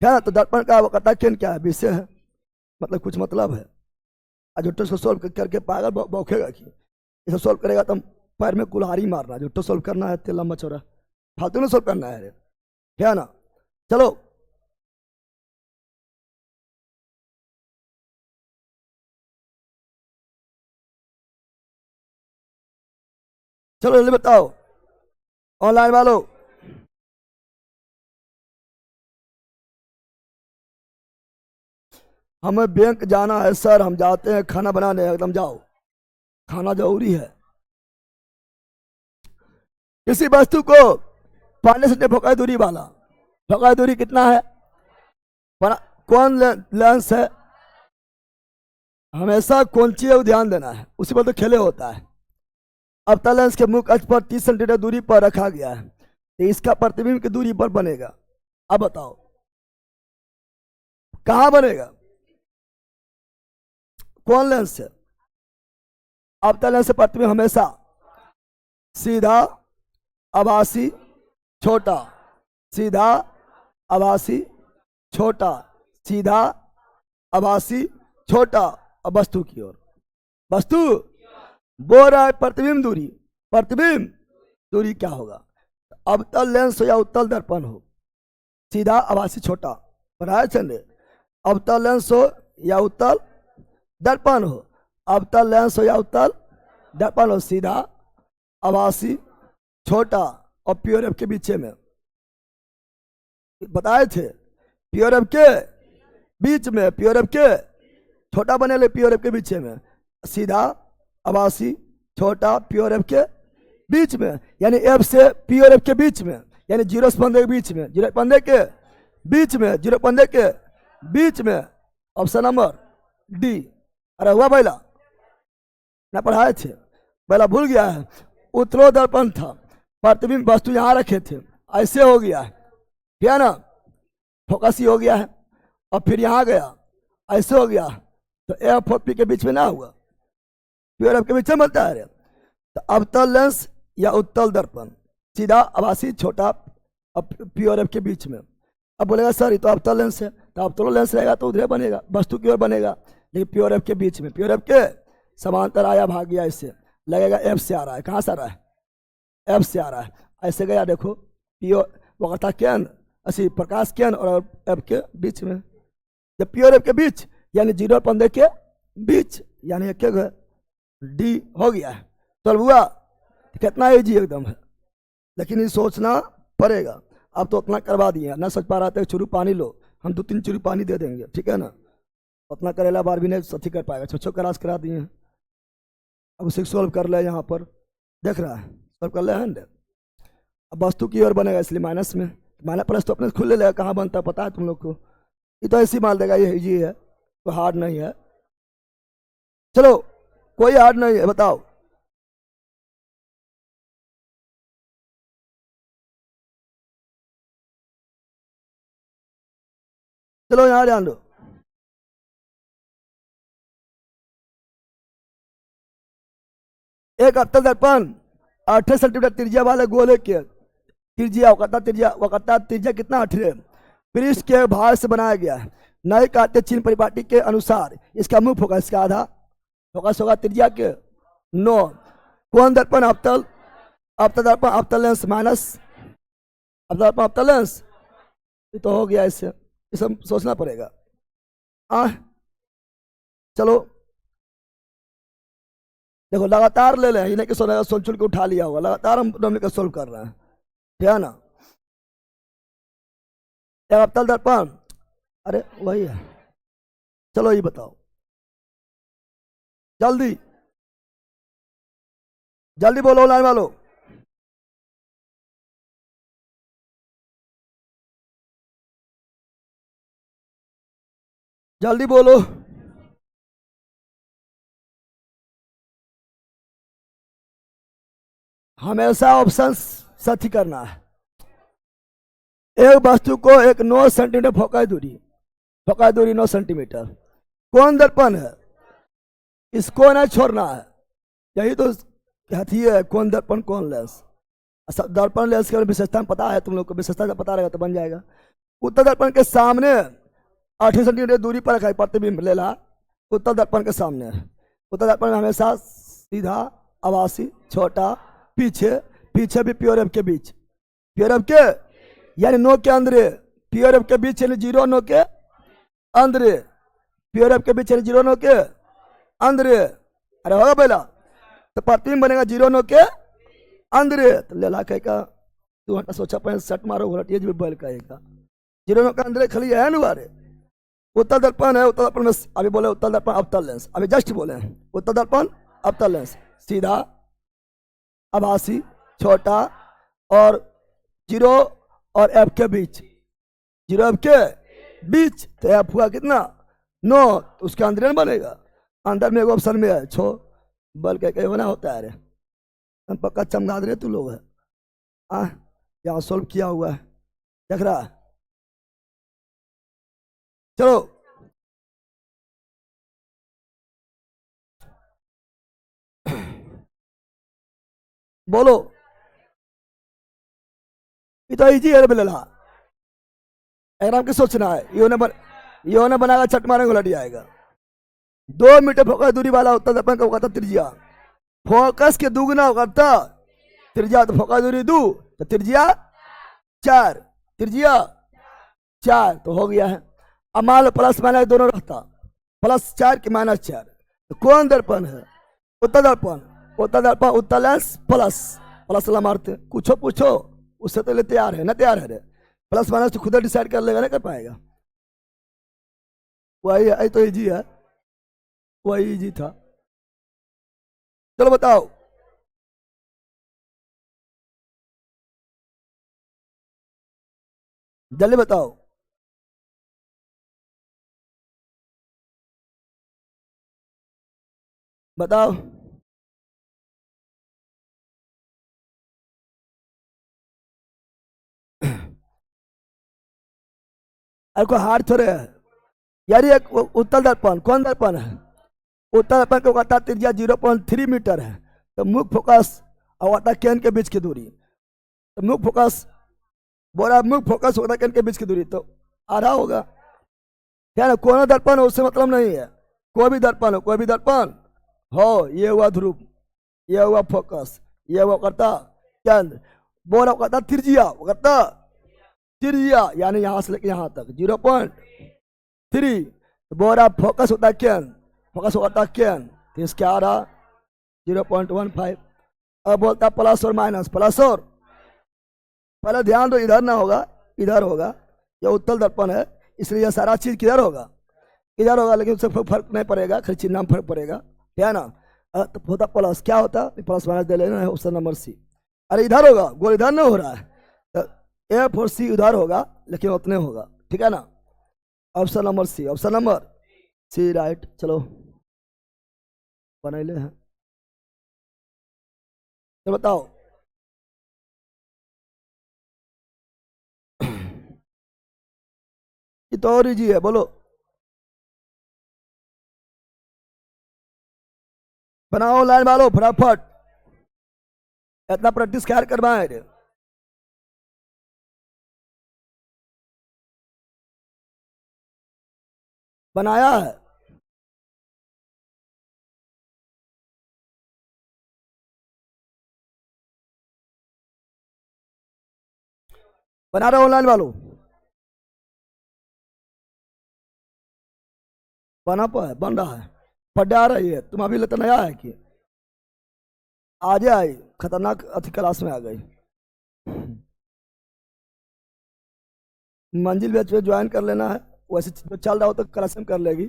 ना। तो दर्पण का कटा केन क्या है, विषय है, मतलब कुछ मतलब है। जुट्टो से सोल्व करके पागल बौखेगा कि इसे सोल्व करेगा तो पैर में कुल्हाड़ी मारना, जुट्टो सोल्व करना है तो लंबा चौड़ा फालतू में सोल्व करना है, क्या ना। चलो चलो जल्दी बताओ ऑनलाइन वालों, हमें बैंक जाना है सर, हम जाते हैं खाना बनाने, एकदम जाओ, खाना जरूरी है। किसी वस्तु को पानी से फोकाई दूरी वाला, फोकाई दूरी कितना है, कौन लेंस है, हमेशा कौन चीज ध्यान देना है, उसी पर तो खेले होता है। अब लेंस के मुख्य अक्ष पर 30 सेंटीमीटर दूरी पर रखा गया है, तो इसका प्रतिबिंब की दूरी पर बनेगा। अब बताओ कहां बनेगा, कौन लेंस से, अब लेंस से प्रतिबिंब हमेशा सीधा, आभासी, छोटा, सीधा, आभासी, छोटा, सीधा, आभासी, छोटा, और वस्तु की ओर, वस्तु बोल रहा है प्रतिबिंब दूरी, प्रतिबिंब दूरी क्या होगा, अवतल लेंस हो या उत्तल दर्पण हो, सीधा, आभासी, छोटा, बनाया चंदे, अवतल लेंस हो या उत्तल दर्पण हो, अवतल लेंस हो या उत्तल दर्पण हो, सीधा, आभासी, छोटा, और प्योर एफ के बीच में बताए थे, प्योर एफ के बीच में, प्योर एफ के छोटा बने ले, प्योर एफ के बीच में, सीधा, आभासी, छोटा, प्योर एफ के बीच में, यानी एफ से प्योर एफ के बीच में, यानी 0 से 15 के बीच में, 0 15 के बीच में, 0 15 के बीच में, ऑप्शन नंबर डी। अरे हुआ पहला ना पढ़ाए थे, पहला भूल गया है। उत्तरो दर्पण था, प्रतिबिंब वस्तु यहां रखे थे, ऐसे हो गया है, क्या ना, फोकस ही हो गया है, और फिर यहां गया, ऐसे हो गया, तो एफ और पी के बीच में ना हुआ, प्योर एफ के बीच में बनता है। तो अवतल लेंस या उत्तल दर्पण, सीधा, आभासी, छोटा, प्योर एफ के बीच में। अब बोलेगा सर ये तो अवतल लेंस है, तो अवतल लेंस रहेगा तो उधर बनेगा, वस्तु की ओर बनेगा, लेकिन प्योर एफ के बीच में, प्योर एफ के समांतर आया, भाग गया, इससे लगेगा एफ से आ रहा है, कहाँ से आ रहा है, एफ से आ रहा है, ऐसे गया, देखो प्योर वक्रता केंद्र, ऐसी प्रकाश केंद्र और एफ के बीच में, जब प्योर एफ के बीच यानी 0 और 15 के बीच, यानी एक डी हो गया है। तो हुआ कितना इजी एकदम है, लेकिन ये सोचना पड़ेगा। अब तो उतना करवा दिए, ना सोच पा रहा था चुरू पानी लो, हम 2-3 चुरू पानी दे देंगे, ठीक है ना, उतना करेला बार भी नहीं सही कर पाएगा, छो क्लास करा दिए हैं। अब उसे सॉल्व कर ले, यहाँ पर देख रहा है, सॉल्व कर ले हैंड, अब वस्तु की ओर बनेगा, इसलिए माइनस में, माइनस प्लस तो अपने खुद ले लेगा, कहाँ बनता है पता है तुम लोग को, ये तो ऐसी माल देगा, ये इजी है, तो हार्ड नहीं है। चलो कोई हार्ड नहीं है, बताओ चलो यहां ध्यान दो, एक अवतल दर्पण 18 सेंटीमीटर त्रिज्या वाले गोले के त्रिज्या वक्रता त्रिज्या कितना 18 पृष्ठ के भार से बनाया गया है। नए काटे चिन्ह परिपाटी के अनुसार इसका मुख्य फोकस, इसका आधा फोकस होगा त्रिज्या के 9। कौन दर्पण अवतल, अवतल दर्पण, अवतल लेंस माइनस अवतल दर्पण, अवतल लेंस, ये तो हो गया, इससे ये सब सोचना पड़ेगा। चलो देखो लगातार ले लें, इन्हें के सोलह सोलचुल के उठा लिया होगा, लगातार हम सोल्व कर रहे हैं, क्या ना। एक अवतल दर्पण, अरे वही है, चलो ये बताओ जल्दी, जल्दी बोलो लाइन वालों। जल्दी बोलो। हमेशा ऑप्शन सच ही करना है। एक वस्तु को एक 9 सेंटीमीटर फोकाई दूरी 9 सेंटीमीटर, कौन दर्पण है, इसको नहीं छोड़ना है। यही तो कहती है कौन दर्पण कौन लेंस। दर्पण लेंस की विशेषता पता है तुम लोग को, विशेषता जब पता रहेगा तो बन जाएगा। उत्तर दर्पण के सामने 8 सेंटीमीटर दूरी पर रखा है प्रतिबिंब ले ला, उत्तर दर्पण के सामने। उत्तर दर्पण में हमेशा सीधा, आभासी, छोटा, पीछे, पीछे भी प्योर के बीच, प्योर के यानी नो के अंदर, प्योर के बीच यानी 0 नो के अंदर, प्योर के बीच यानी 0 नो के अंदर। अरे होगा पहला तो प्रतिबिंब बनेगा 0 नो के अंदर। तो लेला कहेगा तू हटा सोचा पे सट मारो घोलट, ये भी बैल कहेगा 0 नो के अंदर खाली है ना। उत्तर दर्पण है, उत्तर दर्पण में अभी बोले उत्तर दर्पण अवतल लेंस, अभी जस्ट बोले उत्तर दर्पण अवतल लेंस, सीधा, आभासी, छोटा और 0 और एफ के बीच, 0 एफ के बीच। तो एफ हुआ कितना 9, तो उसके अंदर बनेगा। अंदर में एक ऑप्शन में है छो, बल के होना होता है। हम पक्का चमका दे तू लोग है यहाँ सोल्व किया हुआ है, देख रहा है। चलो बोलो, ये तो इजी है बिल्ला, एकदम के सोचना है। यो ने बनाएगा छट मारेंगे उलट जाएगा। 2 मीटर फोकस दूरी वाला उत्तर दर्पण का होगा त्रिज्या, फोकस के दुगना होगा त्रिज्या, तो फोकस दूरी 2 तो त्रिज्या 4, त्रिज्या 4 तो हो गया है। अब मान लो प्लस माइनस दोनों रहता, +4 की -4, तो कौन दर्पण है, उत्तर दर्पण। उत्तर दर्पण उत्तर लेंस प्लस प्लस ला मारते, कुछ पूछो उससे तो ले तैयार है ना, तैयार है रे। प्लस माइनस तो खुद डिसाइड कर लेगा, ना कर पाएगा। वही है, तो इजी है, वही इजी था। चलो बताओ, जल्दी बताओ। बताओ अरे कोई हार थोड़े है यार। ये उत्तर दर्पण कौन दर्पण है, उत्तर दर्पण को कहता त्रिज्या 0.3 मीटर है। तो मुख्य फोकस और वाटर कैन के बीच की दूरी, तो मुख्य फोकस बोरा, मुख्य फोकस वाटर कैन के बीच की दूरी तो आधा होगा, क्या ना। कौन दर्पण हो उससे मतलब नहीं है, कोई भी दर्पण हो, कोई भी दर्पण हो, ये हुआ ध्रुव, ये हुआ फोकस, ये हुआ करता केंद्र, बोरा करता त्रिज्या, करता त्रिज्या यानी यहां से लेकर यहां तक 0.3, बोरा फोकस होता है केंद्र, फोकस होता है केंद्र, तो इसके आ रहा 0.15। अब बोलता प्लस और माइनस, प्लस और, पहले ध्यान दो इधर ना होगा, इधर होगा। ये उत्तल दर्पण है इसलिए यह सारा चीज किधर होगा, इधर होगा, लेकिन उससे फर्क नहीं पड़ेगा, खाली चिन्ह में फर्क पड़ेगा, ठीक है ना। तो होता प्लस, क्या होता प्लस माइनस दे लेना है, ऑप्शन नंबर सी। अरे इधर होगा, गोल इधर नहीं हो रहा है, तो एफ और सी उधर होगा लेकिन उतने होगा, ठीक है ना। Option number C, option number C right. चलो बनैले हैं, तो बताओ ये तो और इजी है, बोलो बनाओ लाइन वालो फटाफट, इतना प्रैक्टिस खैर करवाए रे। बनाया है, बना रहे हो लाइन वालों, बना पाए, बन रहा है, पढ़ आ रही है। तुम अभी लेते नया है कि आज आई खतरनाक अति क्लास में आ गई। मंजिल बैच में ज्वाइन कर लेना है। वैसे जो चल रहा हो तो क्लास में कर लेगी।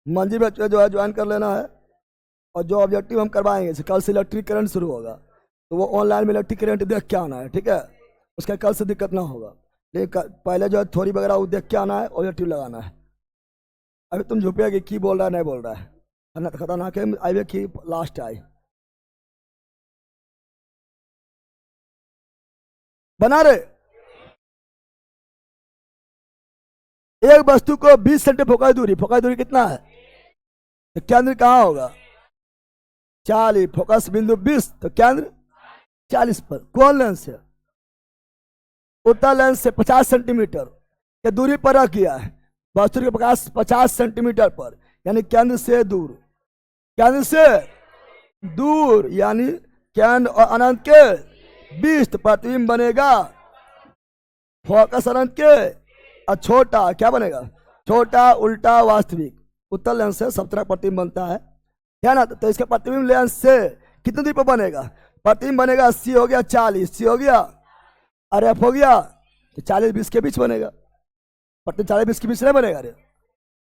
मंजिल बैच में जो है ज्वाइन कर लेना है। और जो ऑब्जेक्टिव हम करवाएंगे, जैसे कल से इलेक्ट्रिक करंट शुरू होगा तो वो ऑनलाइन में इलेक्ट्रिक करंट देख के आना है, ठीक है। उसका कल से दिक्कत ना होगा, लेकिन पहले जो है थ्योरी वगैरह वो देख के आना है, ऑब्जेक्टिव लगाना है। अभी तुम झुकेगी की बोल रहा है नहीं बोल रहा है, खतरनाक है। आई की लास्ट आई बना रहे। एक वस्तु को 20 सेंटीमीटर फोकस दूरी कितना है, तो केंद्र कहाँ होगा 40, फोकस बिंदु 20, तो केंद्र 40 पर। कौन लेंस है, उत्तल लेंस से 50 सेंटीमीटर के दूरी पर रख किया है वस्तु के प्रकाश 50 सेंटीमीटर पर, यानी केंद्र से दूर। केंद्र से दूर यानी केंद्र और अनंत के 20 प्रतिबिंब बनेगा फोकस अनंत के। और छोटा क्या बनेगा, छोटा उल्टा वास्तविक। उत्तल लेंस से सब तरह प्रतिबिंब बनता है ना। तो इसका प्रतिबिंब लेंस से कितने दूरी पर बनेगा, प्रतिबिंब बनेगा सी हो गया 40, सी हो गया और एफ हो गया, तो 40-20 के बीच बनेगा। प्रतिबिंब 40-20 के बीच नहीं बनेगा। अरे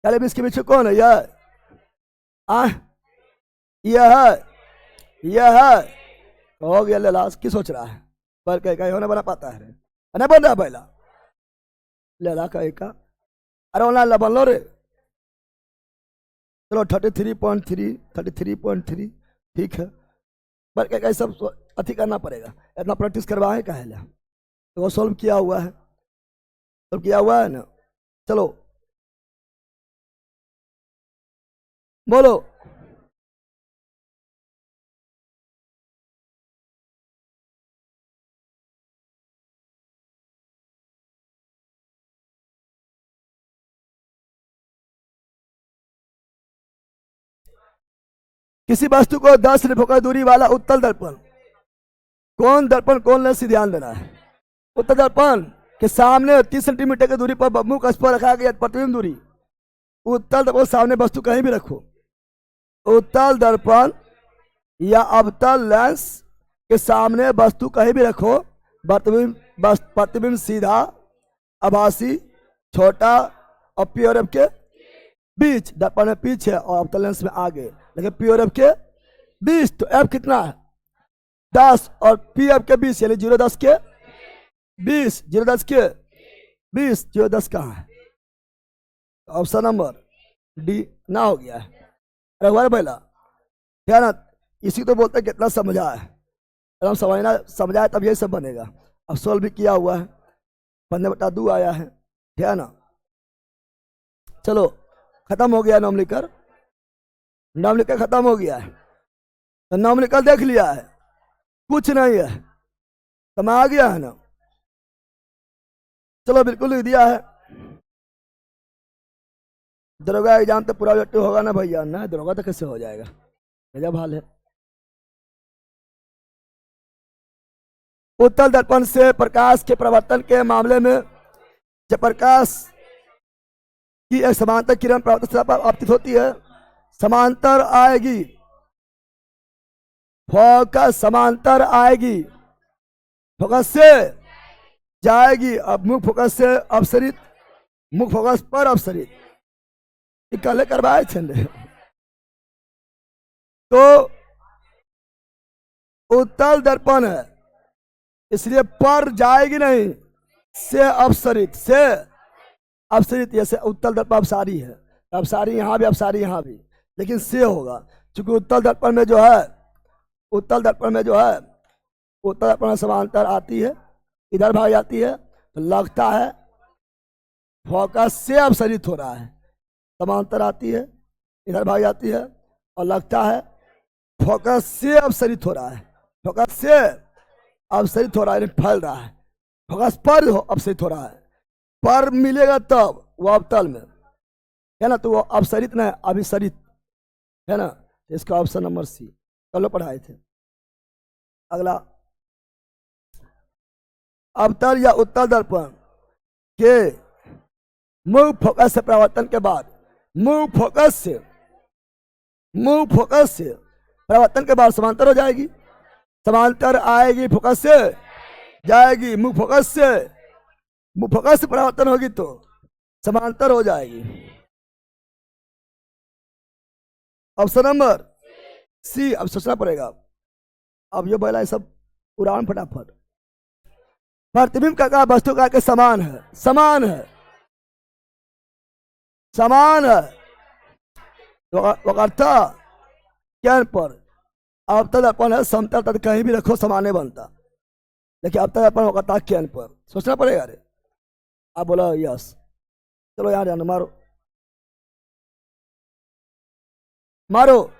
40-20 के बीच कौन है, यह है तो हो गया। लास्ट की सोच रहा है, पर कहीं होना बना पाता है नहीं बन रहा पहला लेला कहीं का। अरे ऑनलाइन बन लो रे। चलो 33.3 ठीक है, पर क्या सब अति करना पड़ेगा, इतना प्रैक्टिस करवाए का है। तो वो सॉल्व किया हुआ है, सॉल्व किया हुआ है ना। चलो बोलो। किसी वस्तु को 10 फोकस दूरी वाला उत्तल दर्पण, कौन लेंस ध्यान देना है। उत्तल दर्पण के सामने 30 सेंटीमीटर की दूरी पर मुख अक्ष पर रखा गया प्रतिबिंब दूरी। उत्तल दर्पण सामने वस्तु कहीं भी रखो। उत्तल दर्पण या अवतल लेंस के सामने वस्तु कहीं भी रखो, प्रतिबिंब सीधा, आभासी, छोटा और प्योर के बीच। दर्पण में पीछे और अवतल लेंस में आगे, लेकिन प्योर एफ के 20। तो एफ कितना है 10 और पी एफ के 20, यानी 0-10 के 20, 0-10 के 20, 0-10 कहाँ है, ऑप्शन नंबर डी ना हो गया है। अरे हमारे पहला क्या ना, इसी तो बोलते हैं कितना समझा है। हम समझा है तब यही सब बनेगा। अब सोल्व भी किया हुआ है, 15/2 आया है, ठीक है ना। चलो खत्म हो गया, नाम लिखकर खत्म हो गया है। तो नाम लिखकर देख लिया है, कुछ नहीं है, समझ आ गया है ना। चलो बिल्कुल लिख दिया है। दरोगा एग्जाम तो पूरा ऑब्जेक्टिव होगा ना भैया, ना दरोगा तो कैसे हो जाएगा, गजब हाल है। उत्तल दर्पण से प्रकाश के प्रवर्तन के मामले में जब प्रकाश की एक समांतर किरण आपतित होती है, समांतर आएगी, फोकस समांतर आएगी, फोकस से जाएगी, अब मुख फोकस से अपसरित, मुख फोकस पर अपसरित। कल करवाए थे। तो उत्तल दर्पण है इसलिए पर जाएगी नहीं, से अपसरित, जैसे उत्तल दर्पण अपसारी है, अपसारी यहाँ भी, अपसारी यहाँ भी, लेकिन से होगा क्योंकि उत्तल दर्पण में जो है, उत्तल दर्पण में समांतर आती है, इधर भाग जाती है, तो लगता है फोकस से अपसरित हो रहा है। समांतर आती है, इधर भाग जाती है, और लगता है फोकस से अपसरित हो रहा है, फोकस से अपसरित हो रहा है, फैल रहा है, फोकस पर अपसरित हो रहा है। पर मिलेगा तब वो अवतल में है ना, तो वो अपसरित ना अभिसरित है ना। इसका ऑप्शन नंबर सी कल पढ़ाए थे। अगला, अवतल या उत्तल दर्पण के मुख फोकस से प्रवर्तन के बाद, मुख फोकस से प्रवर्तन के बाद समांतर हो जाएगी, समांतर आएगी, फोकस से जाएगी, मुख फोकस से फोकस परिवर्तन होगी तो समांतर हो जाएगी। Option number C. अब सोचना पड़ेगा। अब ये बोला है सब उड़ान फटाफट। प्रतिबिंब का वस्तु का के समान है, समान है, समान है। तो वक्रता केंद्र पर अवतल दर्पण है, समतल तक कहीं भी रखो समान बनता, लेकिन अवतल दर्पण वक्रता केंद्र पर सोचना पड़ेगा। अरे आप बोला यस, चलो यहाँ जाना, मारो मारो।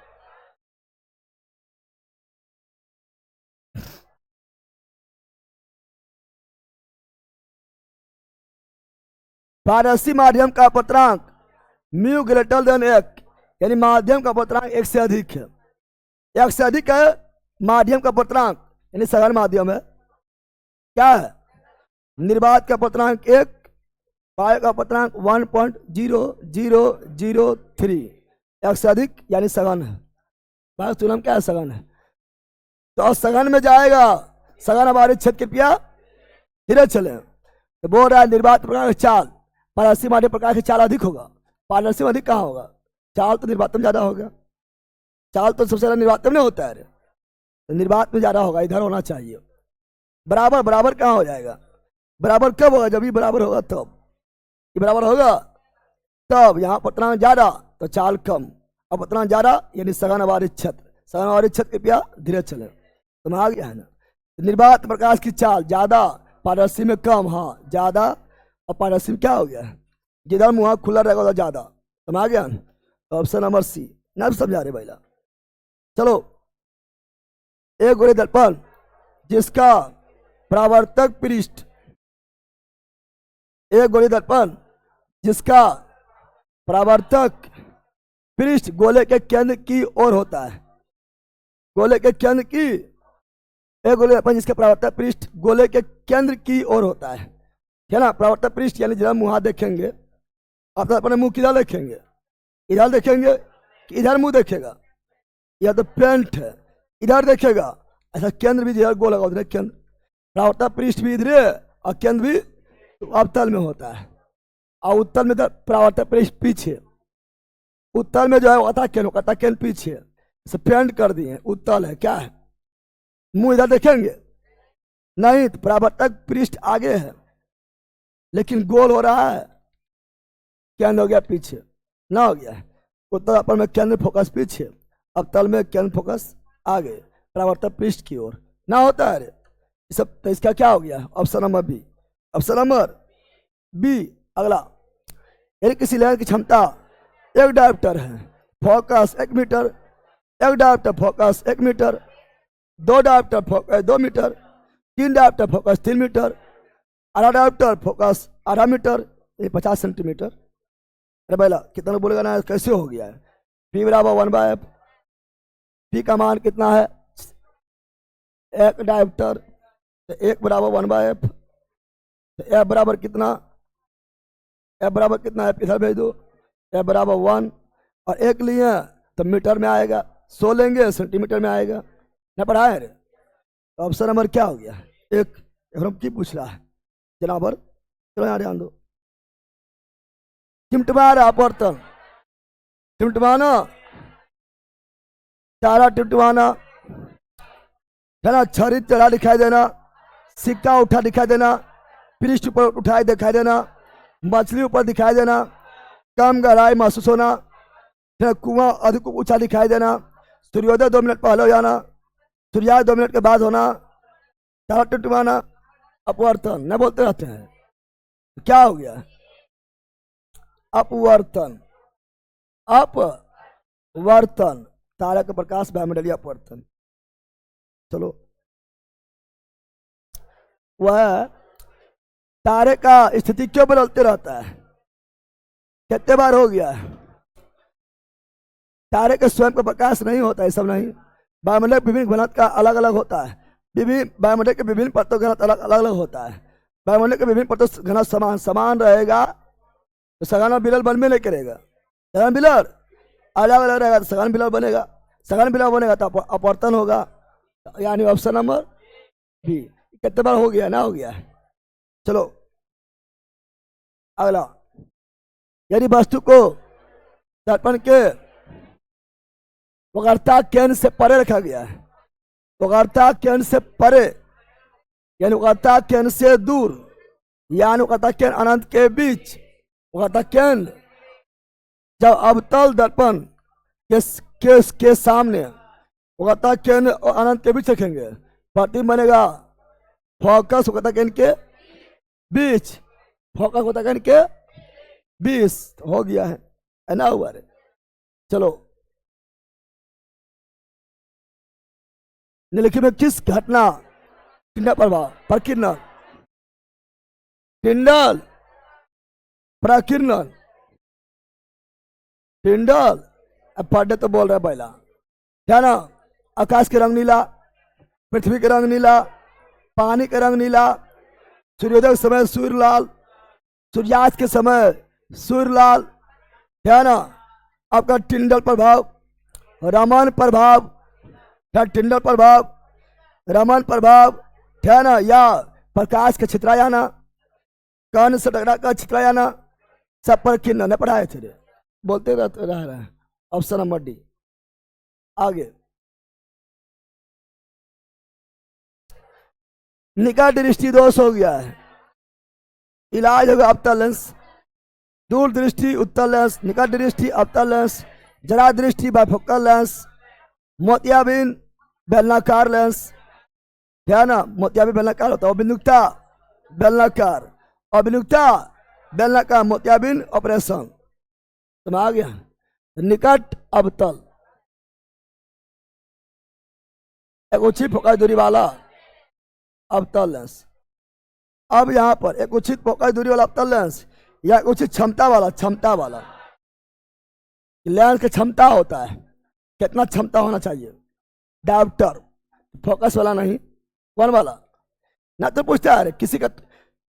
पारदर्शी माध्यम का अपवर्तनांक म्यू ग्रेटर देन एक, यानी माध्यम का अपवर्तनांक एक से अधिक है, एक से अधिक है माध्यम का अपवर्तनांक, यानी सघन माध्यम है। क्या है? निर्वात का अपवर्तनांक एक, पाए का अपवर्तनांक 1.0003, एक से अधिक यानी सघन है। बात सुनम क्या है? सघन है। तो सघन में जाएगा, सघन हमारे क्षेत्र कृपया धीरे चले। तो बोल रहा है निर्वात प्रकार की चाल पारदर्शी माध्यम प्रकार की चाल अधिक होगा। पारदर्शी में अधिक कहाँ होगा? चाल तो निर्वात में ज्यादा होगा। चाल तो सबसे ज्यादा निर्वात में होता है, तो निर्वात में ज्यादा होगा, इधर होना चाहिए। बराबर बराबर कहाँ हो जाएगा? बराबर कब होगा? जब ये बराबर होगा तब। ये बराबर होगा तब। यहाँ अपवर्तनांक ज्यादा तो चाल कम, अपवर्तनांक ज्यादा यानी सघन आवारित क्षेत्र। सघन आवारित क्षेत्र कृपया धीरे चले। तो आ गया है ना। निर्वात प्रकाश की चाल ज्यादा, पारदर्शी में कम। हाँ ज्यादा, और पारदर्शी में क्या हो गया? जिधर मुंह खुला रहेगा उधर ज्यादा। तो आ गया। Option number C. ना समझा रहे भैया? चलो, एक गोले दर्पण जिसका परावर्तक पृष्ठ, एक गोले दर्पण जिसका परावर्तक पृष्ठ गोले के केंद्र की ओर होता है, गोले के केंद्र की, एक गोले दर्पण जिसका परावर्तक पृष्ठ गोले के केंद्र की ओर होता है ना। परावर्तक पृष्ठ यानी जरा मुंह देखेंगे, आप अपने मुंह किधर देखेंगे? इधर देखेंगे कि इधर मुंह देखेगा? यह तो पेंट है, इधर देखेगा। ऐसा केंद्र भी जिधर गोल लगा उधर केंद्र, परावर्तक पृष्ठ भी इधर और केंद्र भी अवतल में होता है। और उत्तल में परावर्तक पृष्ठ पीछे, उत्तल में जो है होता केंद्र, केंद्र पीछे। इसे पेंट कर दिए, उत्तल है। क्या है? मुंह इधर देखेंगे नहीं, तो परावर्तक पृष्ठ आगे है लेकिन गोल हो रहा है, केंद्र हो गया पीछे, ना हो गया। उत्तल दर्पण में केंद्र फोकस पीछे, अवतल में केंद्र फोकस आगे, परावर्तक पृष्ठ की ओर ना होता है। सब तो इसका क्या हो गया? Option number B. Option number B. अगला, यदि किसी लेंस की क्षमता 1 डायोप्टर है, focus 1 metre, 1 dioptre focus 1 metre, 2 dioptre focus 2 metre, 3 dioptre focus 3 metre, आधा डायोप्टर फोकस आधा मीटर, ये 50 सेंटीमीटर। अरे भैया कितना लोग बोलेगा ना कैसे हो गया है? पी बराबर 1/f। पी का मान कितना है? 1 डायोप्टर, तो 1 बराबर 1/f। तो एफ बराबर कितना? एफ बराबर कितना है? इधर भेज दो। एफ बराबर 1 और 1 लिए तो मीटर में आएगा, 100 लेंगे सेंटीमीटर में आएगा। ना पढ़ा है? तो ऑप्शन नंबर क्या हो गया? एक। हम की पूछ रहा है जनाबर? चलो यहाँ ध्यान दो। टिमटिमाना अपवर्तन, टिमटिमाना, तारा टिमटिमाना है ना, छड़ी चढ़ा दिखाई देना, सिक्का उठा दिखाई देना, पृष्ठ ऊपर उठाए दिखाई देना, मछली ऊपर दिखाई देना, कम गहराई महसूस होना, कुआं अधिक ऊंचा दिखाई देना, सूर्योदय 2 मिनट पहले हो जाना, सूर्योदय 2 मिनट के बाद होना, तारा टिमटिमाना, अपवर्तन न बोलते रहते हैं। क्या हो गया? अपवर्तन, अपवर्तन, तारा का प्रकाश वायुमंडलीय अपवर्तन। चलो, वह तारे का स्थिति क्यों बदलते रहता है? कितने बार हो गया? तारे के स्वयं का प्रकाश नहीं होता है, सब नहीं। वायुमंडल विभिन्न घनत्व का अलग अलग होता है, विभिन्न वायुमंडल के विभिन्न परतों घनत्व अलग अलग अलग होता है। वायुमंडल के विभिन्न परतों घनत्व समान समान रहेगा तो सघन बिलर बन में नहीं करेगा। सघन बिलर अलग अलग रहेगा तो सघन बिलर बनेगा, सघन बिलर बनेगा तो अपवर्तन होगा। यानी ऑप्शन नंबर बी। कितने बार हो गया? ना हो गया? चलो अगला, यदि वस्तु को दर्पण के वक्रता केंद्र से परे रखा गया है, वक्रता केंद्र से परे यानी वक्रता केंद्र से दूर, यानी वक्रता केंद्र अनंत के बीच, वक्रता केंद्र जब अवतल दर्पण के सामने वक्रता केंद्र और अनंत के बीच रखेंगे, प्रतिबिंब बनेगा फोकस वक्रता केंद्र के बीच, फोकस वक्रता केंद्र के बीच। हो गया है ना हुआ रे। चलो, निम्नलिखित में किस घटना टिंडल प्रभाव प्रकीर्णन, टिंडल प्रकीर्णन, टिंडल पढ़ने तो बोल रहा है पहला, क्या ना, आकाश के रंग नीला, पृथ्वी के रंग नीला, पानी का रंग नीला, सूर्योदय के समय सूर्य लाल, सूर्यास्त के समय सूर्य लाल, है ना। आपका टिंडल प्रभाव, रमन प्रभाव, क्या टिंडल प्रभाव, रमन प्रभाव, है ना, या प्रकाश का छितरायाना, कर्ण से टकरा का छितरायाना, सब पर किन्न पढ़ाए थे, बोलते रहते रह रहे हैं। Option number D. आगे, निकट दृष्टि दोष हो गया है, इलाज होगा अवतल लेंस, दूर दृष्टि उत्तल लेंस, निकट दृष्टि अवतल लेंस, जरा दृष्टि बाइफोकल लेंस, मोतियाबिंद बेलनाकार लेंस, है ना, मोतियाबिंद बेलनाकार होता है, अभिमुखता बेलनाकार, अभिमुखता बेलनाकार, मोतियाबिंद ऑपरेशन। तो आ गया निकट अवतल, एक उचित फोकस दूरी वाला अवतल लेंस। अब यहां पर एक उचित फोकस दूरी वाला अवतल लेंस या एक उचित क्षमता वाला लेंस की क्षमता होता है, कितना क्षमता होना चाहिए, डायोप्टर, फोकस वाला नहीं, कौन वाला ना, तो पूछता है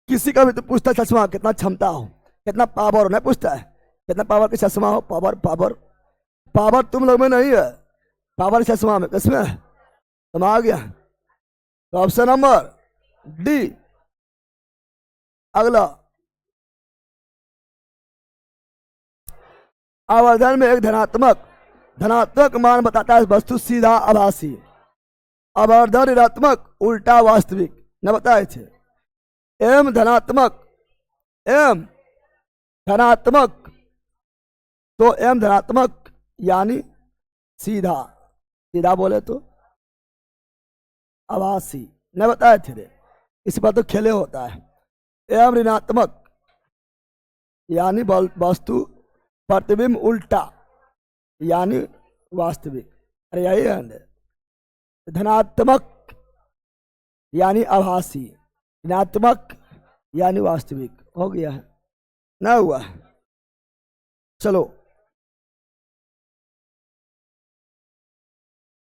किसी का भी तो पूछता है चश्मा कितना क्षमता हो, कितना पावर हो, नहीं पूछता है कितना पावर का चश्मा हो, पावर तुम लोग में नहीं है, पावर चश्मा में किसमें है, तुम आ गया। तो ऑप्शन नंबर डी। अगला, आवर्धन में एक धनात्मक मान बताता है वस्तु सीधा आभासी, आवर्धन ऋणात्मक उल्टा वास्तविक न बताए थे। एम धनात्मक तो एम धनात्मक यानी सीधा बोले तो आभासी न बताए थे, इस पर तो खेले होता है। एम ऋणात्मक यानी वस्तु प्रतिबिंब उल्टा यानी वास्तविक, अरे यही है। धनात्मक यानी आभासी, ऋणात्मक यानी वास्तविक। हो गया है ना हुआ। चलो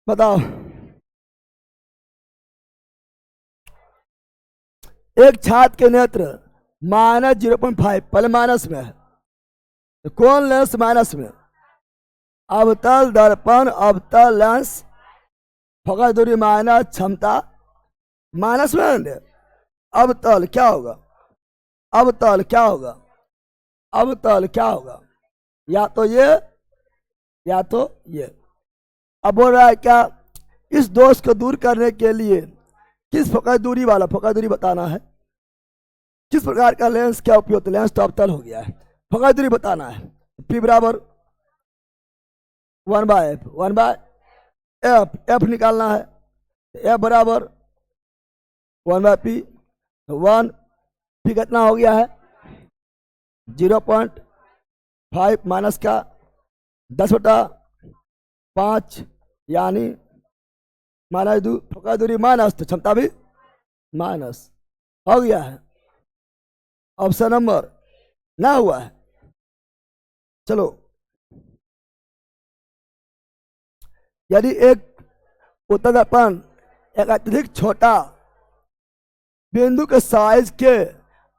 बताओ, एक छात्र के नेत्र -0.5 पहले माइनस में है, तो कौन लेंस माइनस में, अवतल दर्पण, अवतल लेंस, फोकस दूरी माइनस, क्षमता माइनस में, अवतल क्या होगा, अवतल क्या होगा, या तो ये या तो ये। अब बोल रहा है क्या, इस दोष को दूर करने के लिए किस फोकस दूरी बताना है, किस प्रकार का लेंस क्या उपयोग, लेंस तो अवतल हो गया है, फोकस दूरी बताना है। P बराबर 1/f, f निकालना है, f बराबर 1/p, 1p कितना हो गया है 0.5 माइनस का 10/5 यानी -2, फोकस दूरी माइनस तो क्षमता भी माइनस। हो गया है ऑप्शन नंबर ना हुआ है। चलो, यदि एक उत्तल दर्पण एक अत्यधिक छोटा बिंदु के साइज के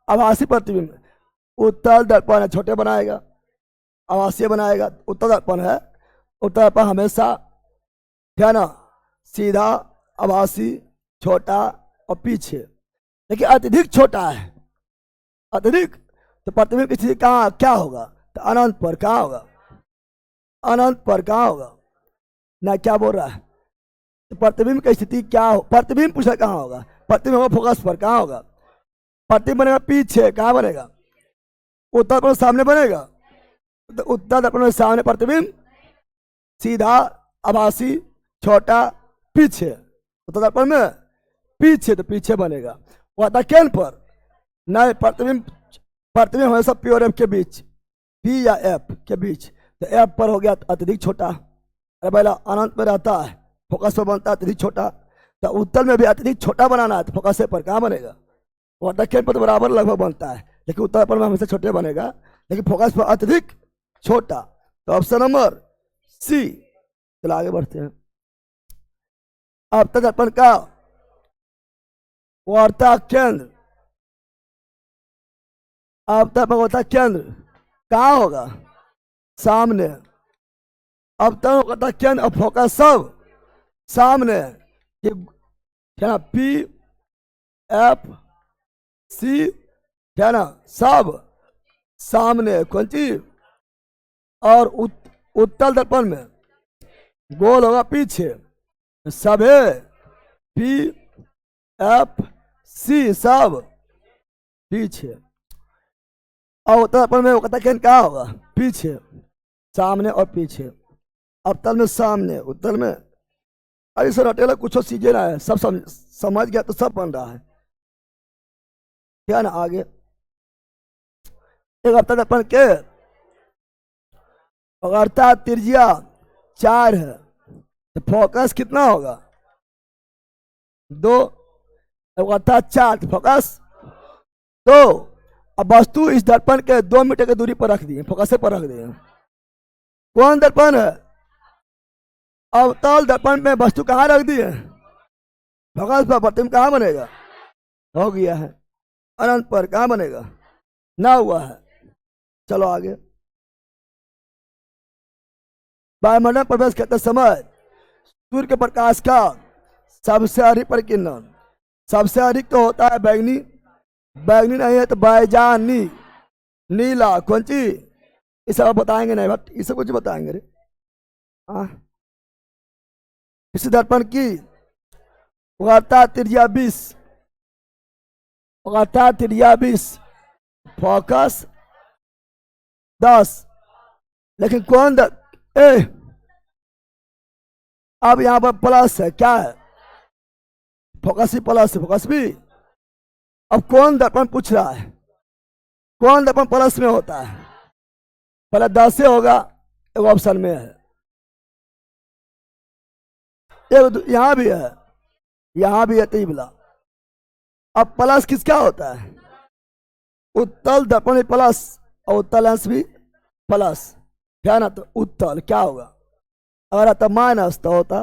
आभासी प्रतिबिंब, उत्तल दर्पण छोटे बनाएगा, आभासीय बनाएगा, उत्तल दर्पण है, उत्तल दर्पण हमेशा है ना सीधा, आभासी, छोटा और पीछे, लेकिन अत्यधिक छोटा है, अत्यधिक तो प्रतिबिंब की स्थिति कहाँ क्या होगा? तो अनंत पर। कहाँ होगा? अनंत पर। कहाँ होगा? ना क्या बोल रहा है? तो प्रतिबिंब की स्थिति क्या हो? प्रतिबिंब पूछा कहाँ होगा? प्रतिबिंब होगा फोकस पर। कहाँ होगा? प्रतिबिंब बनेगा पीछे। कहाँ बनेगा? उत्तल दर्पण सामने बनेगा। तो उत्तल दर्पण में सामने प्रतिबिंब, सीधा, आभासी, छोटा, पीछे। उत्तल दर्पण में पीछे, तो पीछे बनेगा। वो आता केंद्र पर नहीं। प्रतिबिंब हमेशा पी और एफ के बीच, पी या एफ के बीच। तो एफ पर हो गया अत्यधिक छोटा। अरे पहला अनंत में रहता है, फोकस पर बनता है अत्यधिक छोटा। तो उत्तल में भी अत्यधिक छोटा बनाना है, तो फोकस पर कहाँ बनेगा? वो दक्षिण पर तो बराबर लगभग बनता है, लेकिन उत्तर पर में हमेशा छोटे बनेगा, लेकिन फोकस पर अत्यधिक छोटा। तो ऑप्शन नंबर सी। चलो आगे बढ़ते हैं। अब तक दर्पण का वार्ता केंद्र, अब तक होता केंद्र कहाँ होगा? सामने। अब तक होता केंद्र और फोकस सब सामने। क्या पी एफ सी, क्या ना, सब सामने। कौन चीज? और उत्तल दर्पण में गोल होगा पीछे। सब है पी एफ सी, सब पीछे। और उत्तल दर्पण में वो कहता है क्या होगा? पीछे, सामने और पीछे। अवतल में सामने, उत्तल में। अरे सर अटेला कुछ चीजें ना है, सब समझ गया तो सब बन रहा है, क्या ना। आगे एक अवतल दर्पण के अर्थात त्रिज्या 4 है, तो फोकस कितना होगा? 2। अर्थात 4, तो फोकस 2। अब वस्तु इस दर्पण के 2 मीटर की दूरी पर रख दिए, फोकस पर रख दिए। कौन दर्पण है? अवतल दर्पण में वस्तु कहाँ रख दी है? फोकस पर। प्रतिबिंब कहाँ बनेगा? हो गया है अनंत पर। कहाँ बनेगा? ना हुआ है। चलो आगे। वायुमंडल प्रवेश करते समय सूर्य के प्रकाश का सबसे अधिक परिकिरण, सबसे अधिक तो होता है बैगनी। बैगनी नहीं है तो बैजानी, नीला। कौन सी? ये सब बताएंगे नहीं, बट ये सब कुछ बताएंगे रे। इस दर्पण की वार्ता त्रिज्या 20, वार्ता त्रिज्या 20, फोकस 10। लेकिन कौन अब यहां पर प्लस है, क्या है? फोकस ही प्लस है, फोकस भी। अब कौन दर्पण पूछ रहा है? कौन दर्पण प्लस में होता है? पहले 10 से होगा, एक ऑप्शन में है। एक यहां भी है, यहां भी है तीबला। अब प्लस किसका होता है? उत्तल दर्पण भी प्लस और उत्तल अंश भी प्लस, क्या ना। तो उत्तल क्या होगा? अगर आता माइनस तो होता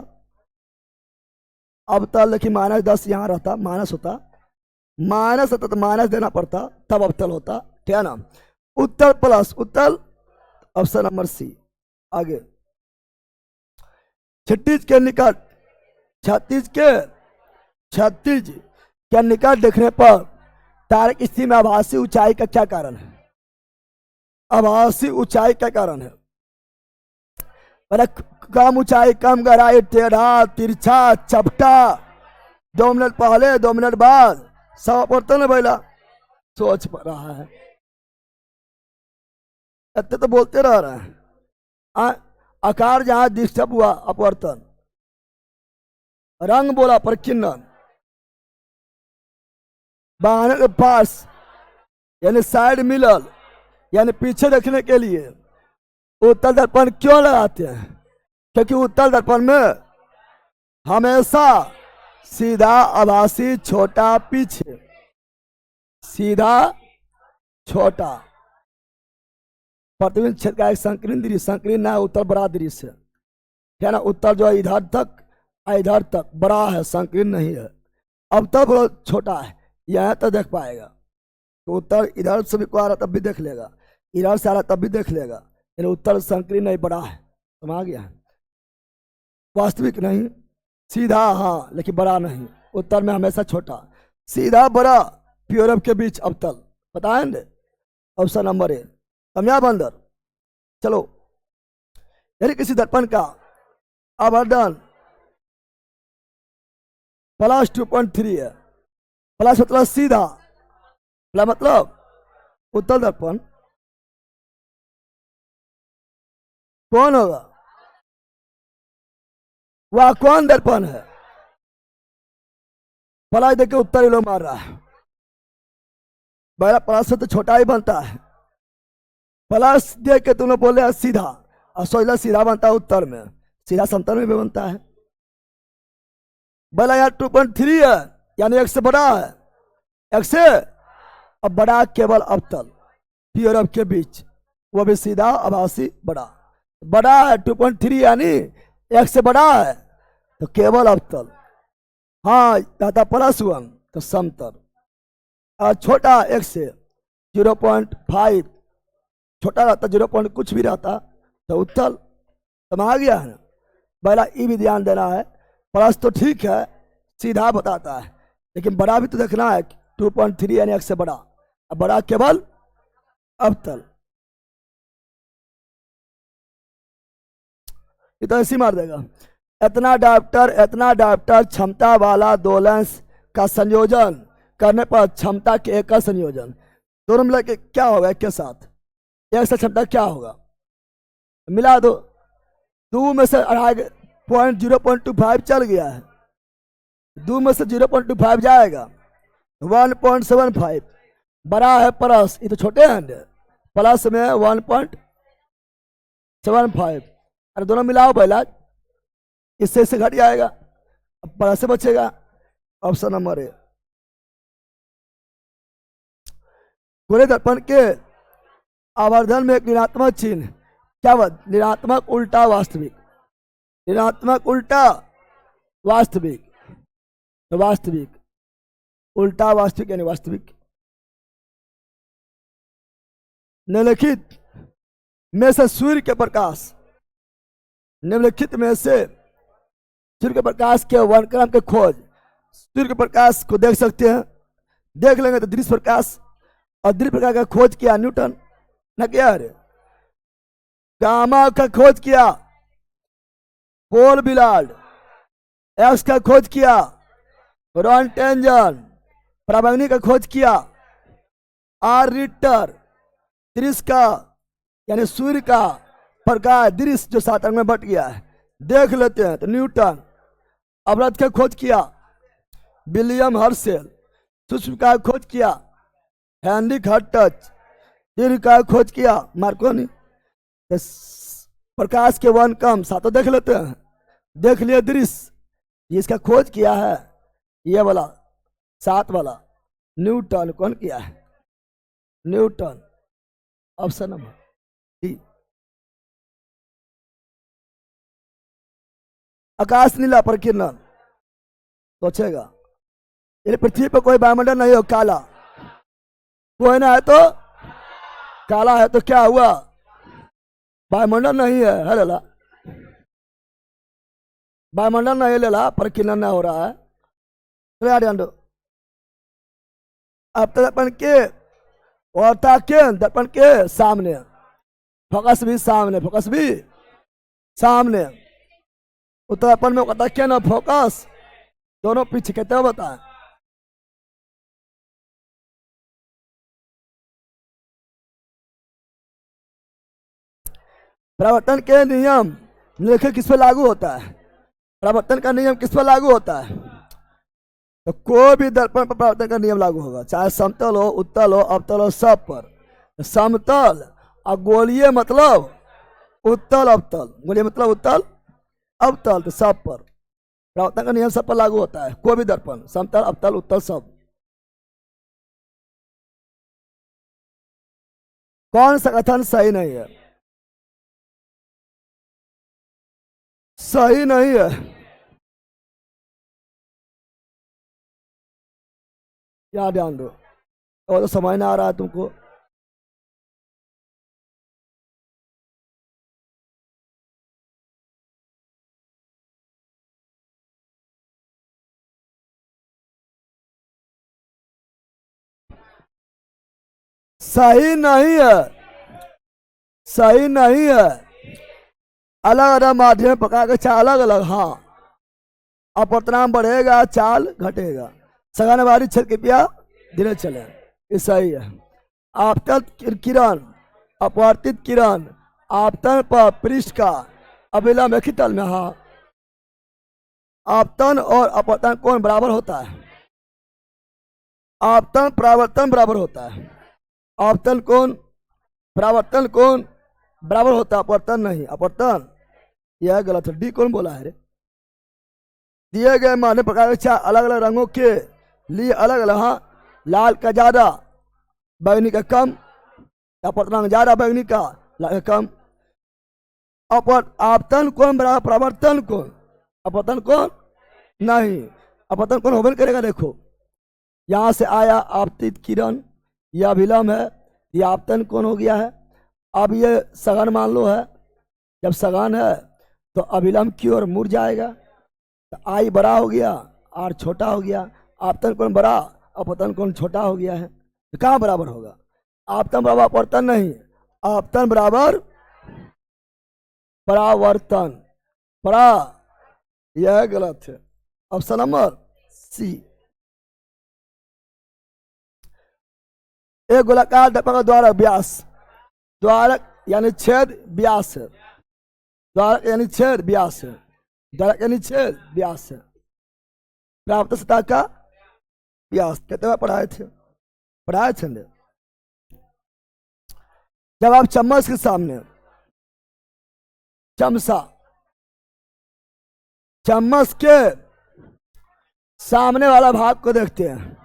अवतल। देखिए -10 यहां रहता, माइनस होता, माइनस होता तो माइनस देना पड़ता, तब अवतल होता, ठीक है ना। उत्तल प्लस उत्तल, ऑप्शन नंबर सी। आगे छत्तीस के निकट, छत्तीस के निकट देखने पर तारे की स्थिति में आभासी ऊंचाई का क्या कारण है? आभासी ऊंचाई का कारण है? कम ऊंचाई, कम गहराई, टेढ़ा, तिरछा, चपटा, 2 मिनट पहले 2 मिनट बाद, सब अपवर्तन है भैया। सोच पा रहा है, इतने तो बोलते रह रहे हैं। आकार जहां डिस्टर्ब हुआ अपवर्तन, रंग बोला परिकीर्णन, वाहन के पास यानी साइड मिलर, यानी पीछे देखने के लिए उत्तल दर्पण क्यों लगाते हैं? क्योंकि उत्तल दर्पण में हमेशा सीधा, आभासी, छोटा, पीछे, सीधा, छोटा। प्रतिबिंब क्षेत्र का एक संकीर्ण दृश्य, संकीर्ण ना उत्तल बड़ा दृश्य है, क्या ना। उत्तल जो है इधर तक बड़ा है, संकीर्ण नहीं है। अब तब छोटा है, यहां तक देख पाएगा। तो उत्तर इधर से भी को आ रहा तब भी देख लेगा, इधर से आ रहा तब भी देख लेगा, लेकिन उत्तर संकीर्ण नहीं, बड़ा है। समझ गया? वास्तविक नहीं, सीधा हाँ लेकिन बड़ा नहीं। उत्तर में हमेशा छोटा, सीधा बड़ा, प्योरब के बीच अवतल। बताएंगे ऑप्शन नंबर ए। समझा बंदर? चलो, यदि किसी दर्पण का आवर्धन +2.3 है, प्लस मतलब सीधा, प्लस मतलब उत्तल दर्पण, कौन होगा? वह कौन दर्पण है? प्लस देखिए उत्तर ही लोग मार रहा है। मेरा प्लस से तो छोटा ही बनता है। प्लस देख के तुम लोग बोले सीधा, और सोचला सीधा बनता है उत्तर में, सीधा समतल में भी बनता है। बोला यार 2.3 है, यानी एक से बड़ा है, एक से अब बड़ा केवल अवतल, पी और अब के बीच, वो भी सीधा आभासी बड़ा। बड़ा है 2.3 यानी एक से बड़ा है, तो केवल अवतल। हाँ रहता +1 तो समतल, और छोटा एक से 0.5, छोटा रहता 0 पॉइंट कुछ भी रहता तो उत्तल। समझ गया है ना? पहला ये भी ध्यान देना है, प्लस तो ठीक है सीधा बताता है, लेकिन बड़ा भी तो देखना है। 2.3 यानी एक से बड़ा, अब बड़ा केवल अवतल। ये तो ऐसे मार देगा। इतना डायप्टर क्षमता वाला दो लेंस का संयोजन करने पर क्षमता के एक का संयोजन, दोनों मिला के क्या होगा? एक के साथ एक से क्षमता क्या होगा? मिला दो, 2 में से 0.25 चल गया है, 2 में से 0.25 जाएगा, 1.75 बड़ा है प्लस, ये तो छोटे हैं, प्लस में 1.75, अरे दोनों मिलाओ पहला, इससे इससे घट जाएगा, अब प्लस से बचेगा। Option number A. गोले दर्पण के आवर्धन में एक ऋणात्मक चिन्ह, क्या बात? ऋणात्मक उल्टा वास्तविक, ऋणात्मक उल्टा वास्तविक, तो वास्तविक उल्टा वास्तविक यानी वास्तविक। निम्नलिखित में से सूर्य के प्रकाश, निम्नलिखित में से सूर्य के प्रकाश के वर्णक्रम के खोज, सूर्य के प्रकाश को देख सकते हैं, देख लेंगे तो दृश्य प्रकाश, और दृश्य प्रकाश का खोज किया न्यूटन न किया? अरे गामा का खोज किया पोल बिलार्ड, एक्स का खोज किया रॉन्टेंजन, प्रबंधनी का खोज किया आर रिटर, दृश्य का यानी सूर्य का प्रकाश दृश्य जो 7 अंग में बट गया है देख लेते हैं तो न्यूटन, अवरत का खोज किया विलियम हर्शेल, सूक्ष्म का खोज किया हेनरिक हर्टज, दीर्घ का खोज किया मार्कोनी। प्रकाश के वन कम 7 देख लेते हैं, देख लिए दृश्य, जिसका खोज किया है ये वाला 7 वाला न्यूटन, कौन किया है? न्यूटन। Option number D. आकाश नीला प्रकीर्णन सोचेगा, यदि पृथ्वी पर कोई वायुमंडल नहीं हो, काला कोई ना है तो काला है तो क्या हुआ? वायुमंडल नहीं है लेला, वायुमंडल नहीं लेला, प्रकीर्णन नहीं हो रहा है। अब दर्पण के और ताके दर्पण के सामने, फोकस भी सामने, फोकस भी सामने, उत्तरापन में कहता क्या ना फोकस दोनों पीछे, कहते हो बताए। प्रवर्तन के नियम निम्नलिखित किस पर लागू होता है? प्रवर्तन का नियम किस पर लागू होता है? तो कोई भी दर्पण पर प्रवर्तन का नियम लागू होगा, चाहे समतल हो, उत्तल हो, अवतल हो, सब पर। समतल और गोलीय मतलब उत्तल अवतल, गोलीय मतलब उत्तल अवतल, तो सब पर प्रवर्तन का नियम सब पर लागू होता है, कोई भी दर्पण, समतल अवतल उत्तल सब। कौन सा कथन सही नहीं है? सही नहीं है, क्या ध्यान दो, और तो समझ ना आ रहा है तुमको। सही नहीं है, सही नहीं है। अलग अलग माध्यम पका के चाल अलग अलग, हाँ। अपवर्तनांक बढ़ेगा, चाल घटेगा। सघन बारी छल कृपया धीरे चले, ये सही है। आपतन किरण, अपवर्तित किरण आपतन पर पृष्ठ का अभिलंब एक ही तल में, हाँ। आपतन और अपवर्तन कोण बराबर होता है। आपतन परावर्तन बराबर होता है। आपतन कोण परावर्तन कोण बराबर होता है, अपवर्तन नहीं। अपवर्तन यह गलत है, डी कौन बोला है रे? दिए गए मान्य प्रकार के चार अलग अलग रंगों के लिए अलग अलग, हाँ। लाल का ज्यादा, बैंगनी का कम। अपवर्तनांक ज्यादा, बैंगनी का लाल का कम। आपतन कोण बराबर परावर्तन कोण, अपवर्तन कोण नहीं। अपवर्तन कोण होबे करेगा, देखो यहां से आया आपतित किरण, यह अभिलंब है, यह आपतन कोण हो गया है। अब ये सघन मान लो है, जब सघन है तो अभिलंब की ओर मुड़ जाएगा, तो आई बड़ा हो गया, आर छोटा हो गया। आपतन कोण बड़ा, अपवर्तन कोण छोटा हो गया है, तो कहाँ बराबर होगा? आपतन बराबर अपवर्तन नहीं, आपतन बराबर परावर्तन। परा, यह गलत है। Option number C. एक गोलाकार दर्पण का द्वारक व्यास, द्वारक यानी छेद व्यास है, द्वारक यानी छेद व्यास है, द्वारक यानी छेद व्यास है। प्राप्त सतह का व्यास कहते हुए पढ़ाए थे ने? जब आप चम्मच के सामने, चम्मच के सामने वाला भाग को देखते हैं,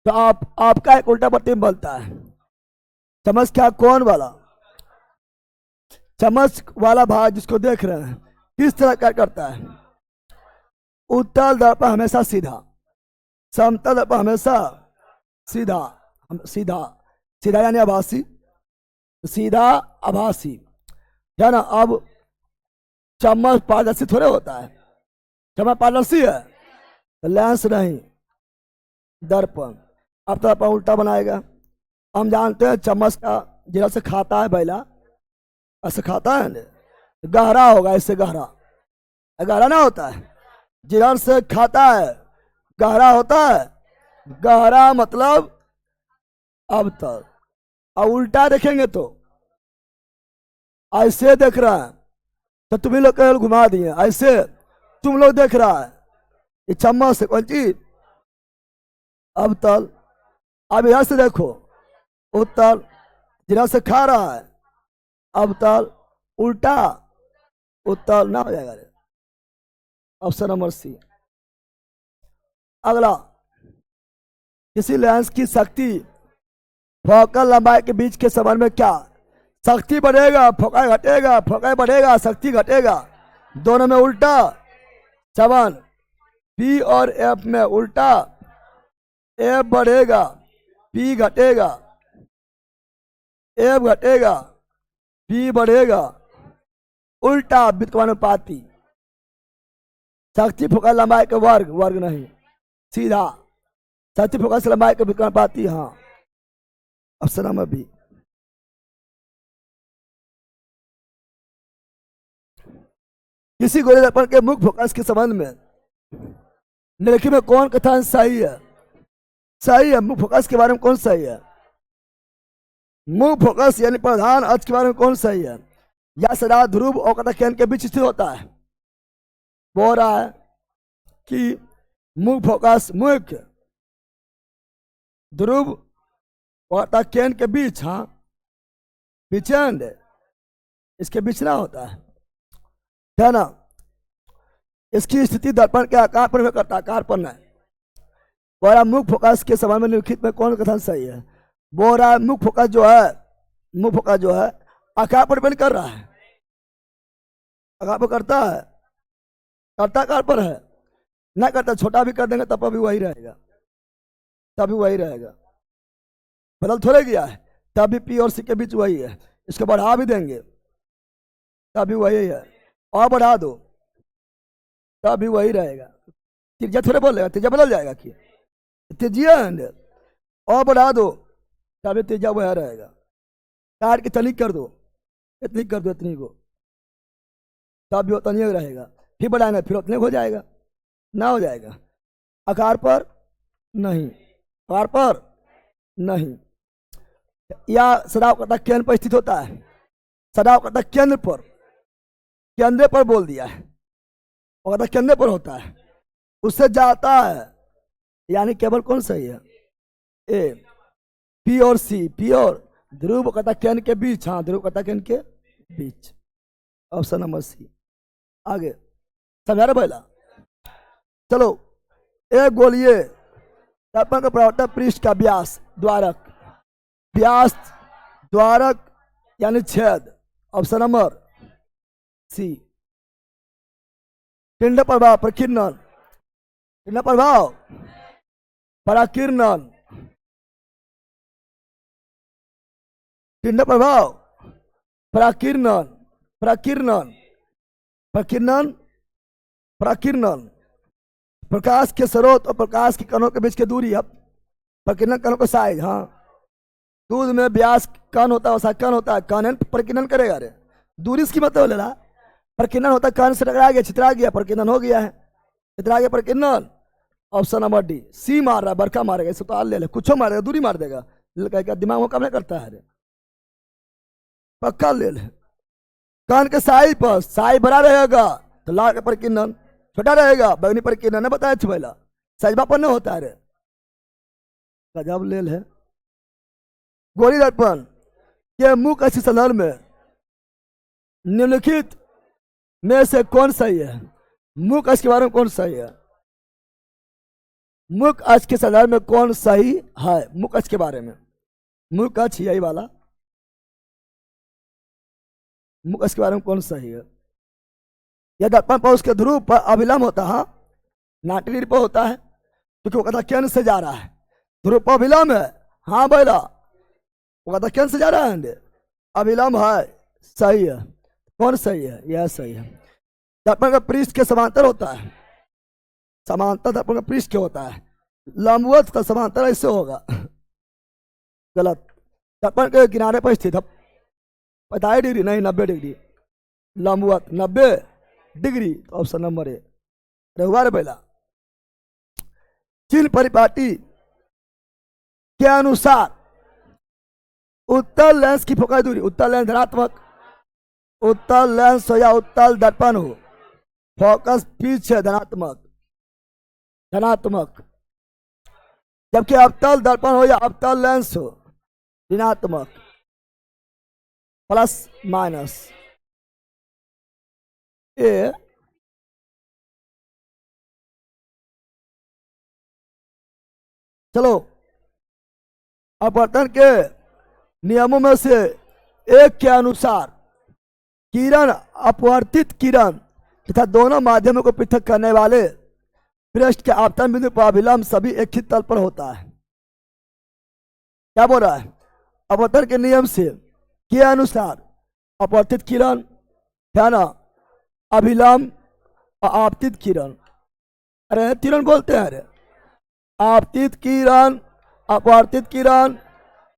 तो आपका एक उल्टा प्रतिबिंब बनता है। चम्मच क्या, कौन वाला? चम्मच वाला भाग जिसको देख रहे हैं किस तरह क्या करता है? उत्तल दर्पण हमेशा सीधा, समतल दर्पण हमेशा सीधा, सीधा सीधा यानी आभासी, सीधा आभासी है ना। अब चम्मच पारदर्शी थोड़े होता है, चम्मच पारदर्शी है तो लेंस नहीं, दर्पण। अब तो दर्पण उल्टा बनाएगा। हम जानते हैं चम्मच का जिधर से खाता है बैला, ऐसे खाता है ना, गहरा होगा, इससे गहरा, गहरा ना होता है। जिधर से खाता है गहरा होता है, गहरा मतलब अब तक। अब उल्टा देखेंगे तो ऐसे देख रहा है, तो तुम्ही लोग केवल घुमा दिए, ऐसे तुम लोग देख रहा है, ये चम्मच से कौन चीज अब तल। अब यहां से देखो, उत्तल, जिधर से खा रहा है अब तल, उल्टा उत्तल ना हो जाएगा। Option number C. अगला, किसी लेंस की शक्ति फोकल लंबाई के बीच के संबंध में क्या? शक्ति बढ़ेगा, फोकाई घटेगा, फोकाई बढ़ेगा, शक्ति घटेगा, दोनों में उल्टा संबंध। पी और एफ में उल्टा, एफ बढ़ेगा, पी घटेगा, एफ घटेगा, पी बढ़ेगा, उल्टा व्युत्क्रमानुपाती। शक्ति फोकल लंबाई के वर्ग, वर्ग नहीं, सीधा शक्ति फोकल लंबाई के व्युत्क्रमानुपाती, हाँ। Option number B. किसी गोले दर्पण के मुख्य फोकस के संबंध में निम्नलिखित में कौन कथन सही है? सही है, मुख्य फोकस के बारे में कौन सही है? मुख्य फोकस यानी प्रधान अक्ष के बारे में कौन सही है? या सदा ध्रुव और कटक केंद्र के बीच स्थित होता है। बोल रहा है कि मुख्य फोकस मुख्य ध्रुव और कटक केंद्र के बीच, हाँ, बीचेंड, इसके बीच ना होता है ना। इसकी स्थिति दर्पण के आकार पर करता है, आकार पर नहीं। बोरा मुख्य फोकस के संबंध में निम्नलिखित में कौन कथन सही है? बोरा मुख्य फोकस जो है, मुख्य फोकस जो है आकार पर डिपेंड कर रहा है, आकार पर करता है, करता आकार पर है, ना करता छोटा भी कर देंगे तब भी वही रहेगा, तभी वही रहेगा, बदल थोड़े गया है। तभी पी और सी के बीच वही है, इसको बढ़ा भी देंगे तभी वही है, और बढ़ा दो तभी वही रहेगा। त्रिज्या थोड़े बोलेगा, त्रिज्या बदल जाएगा कि त्रिज्या और बढ़ा दो तभी त्रिज्या वह रहेगा। काट के तनिक कर दो, इतनी कर दो, इतनी को, तब भी उतना ही रहेगा। फिर बढ़ाना, फिर उतने हो जाएगा, ना हो जाएगा। आकार पर नहीं, आकार पर नहीं, या सदावकर्ता केंद्र पर स्थित होता है। सदावकर्ता केंद्र पर बोल दिया है, और केंद्र पर होता है, उससे जाता है, यानी केवल कौन सही है? ए, पी और सी। पी और ध्रुव कथा केंद्र के बीच, हाँ ध्रुव कथा केंद्र के बीच, ऑप्शन नंबर सी। आगे समझा रहे पहला? चलो, एक गोलीय दर्पण का परावर्तक पृष्ठ का व्यास द्वारक, व्यास द्वारक यानी छेद, ऑप्शन नंबर सी। किरण प्रभाव प्रकीर्णन, किरण प्रभाव पराकीर्णन, किरण प्रभाव पराकीर्णन, पराकीर्णन, प्रकीर्णन, प्रकीर्णन, प्रकाश के स्रोत और प्रकाश के कणों के बीच की दूरी। अब प्रकीर्णन कणों का साइज, हाँ दूध में व्यास कण होता है, कण होता है, कण प्रकीर्णन करेगा। अरे दूरी इसकी मतलब ले रहा, प्रकीर्णन होता है कण से टकरा गया, छितरा गया, प्रकीर्णन हो गया है, छितरा गया प्रकीर्णन। Option number D. सी मार रहा है, बरका मारेगा, इसे तो आल ले ले, कुछ मारेगा, दूरी मार देगा, क्या दिमाग में काम नहीं करता है? पक्का ले ले। कण के साइज पर, साइज बड़ा रहेगा तो लाल का प्रकीर्णन, छोटा रहेगा बैगनी प्रकीर्णन, ने बताया पहला, साइज पर नहीं होता है। गजब ले ले। गोली दर्पण के मुख अच्छी संदर्भ में निम्नलिखित में से कौन सही है? मुख अक्ष के बारे में कौन सही है? मुख अक्ष के संदर्भ में कौन सही है? मुख अक्ष के बारे में, मुख अक्ष यही वाला, मुख अक्ष के बारे में कौन सही है? यह दर्पण पर उसके ध्रुव पर अभिलंब होता है, 90 डिग्री पर होता है, क्योंकि वो कहता केंद्र से जा रहा है, ध्रुव पर अभिलंब है। हाँ बैला, वो कहता केंद्र से जा रहा है, अभिलंब है, सही है। कौन सही है? यह सही है। दर्पण का पृष्ठ के समांतर होता है, समांतर दर्पण का पृष्ठ के होता है, लंबवत का समांतर ऐसे होगा, गलत। दर्पण के किनारे पर स्थित है, 45 डिग्री नहीं 90 डिग्री, लंबवत 90 डिग्री, तो ऑप्शन नंबर ए रहुआ रे पहला। चिन्ह परिपाटी के अनुसार उत्तल लेंस की फोकल दूरी, उत्तल लेंस धनात्मक, उत्तल लेंस हो या उत्तल दर्पण हो, फोकस पीछे धनात्मक, धनात्मक, जबकि अवतल दर्पण हो या अवतल लेंस हो ऋणात्मक, प्लस माइनस। ए चलो, अपवर्तन के नियमों में से एक के अनुसार किरण, अपवर्तित किरण तथा दोनों माध्यमों को पृथक करने वाले पृष्ठ के आपतन बिंदु पर अभिलंब सभी एक ही तल पर होता है। क्या बोल रहा है? अपवर्तन के नियम से के अनुसार अपवर्तित किरण है ना, अभिलंब और आपतित किरण, अरे किरण बोलते हैं, अरे आपतित किरण, अपवर्तित किरण,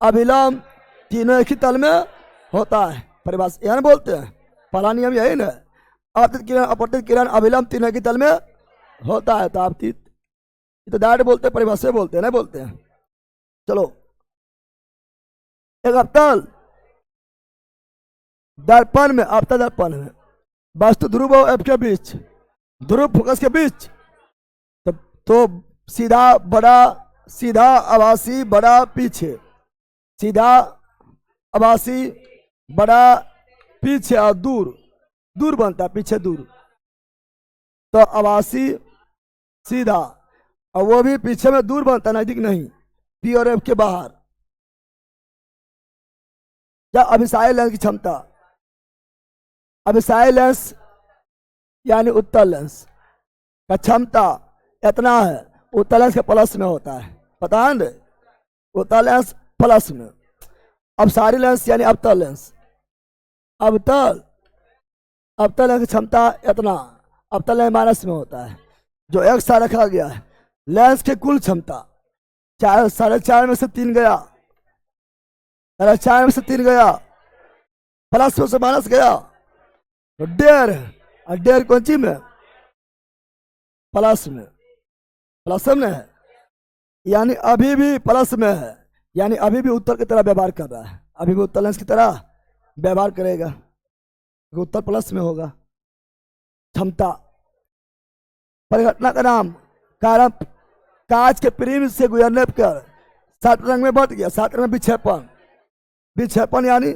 अभिलंब तीनों एक ही तल में होता है। परिभाषा यह बोलते हैं, पहला नियम यही ना, आपतित किरण, अपवर्तित किरण, अभिलंब तीनों एक ही तल में होता है, तो आपतित, तो डायरेक्ट बोलते हैं, परिभाषा बोलते हैं, नहीं बोलते हैं। चलो, एक अवतल दर्पण में, अवतल दर्पण में वस्तु ध्रुव और एफ के बीच, ध्रुव फोकस के बीच, तो सीधा बड़ा, सीधा आभासी बड़ा पीछे, सीधा आभासी बड़ा पीछे और दूर, दूर बनता है, पीछे दूर, तो आभासी सीधा, और वो भी पीछे में दूर बनता, नजदीक नहीं, पी और एफ के बाहर। या अभिसाय लेंस की क्षमता, अभिसाय लेंस यानी उत्तल लेंस का क्षमता इतना है, उत्तल लेंस के प्लस में होता है, पता है ना, उत्तल लेंस प्लस में। अवसारी लेंस यानी अवतल लेंस, अवतल, अवतल लेंस की क्षमता इतना, अवतल लेंस माइनस में होता है, जो एक सा रखा गया है। लेंस की कुल क्षमता 4, 4.5 में से 3 गया, अरे 4 में से 3 गया, प्लस में से माइनस गया तो डेढ़, और डेढ़ कौन सी में? प्लस में, प्लस में है, यानी अभी भी प्लस में है, यानी अभी भी उत्तर की तरह व्यवहार कर रहा है, अभी भी उत्तर लेंस की तरह व्यवहार करेगा, उत्तर प्लस में होगा। क्षमता, परिघटना का नाम, कारण कांच के प्रिज्म से गुजरने पर 7 रंग में बट गया, 7 रंग में विक्षेपण, विक्षेपण यानी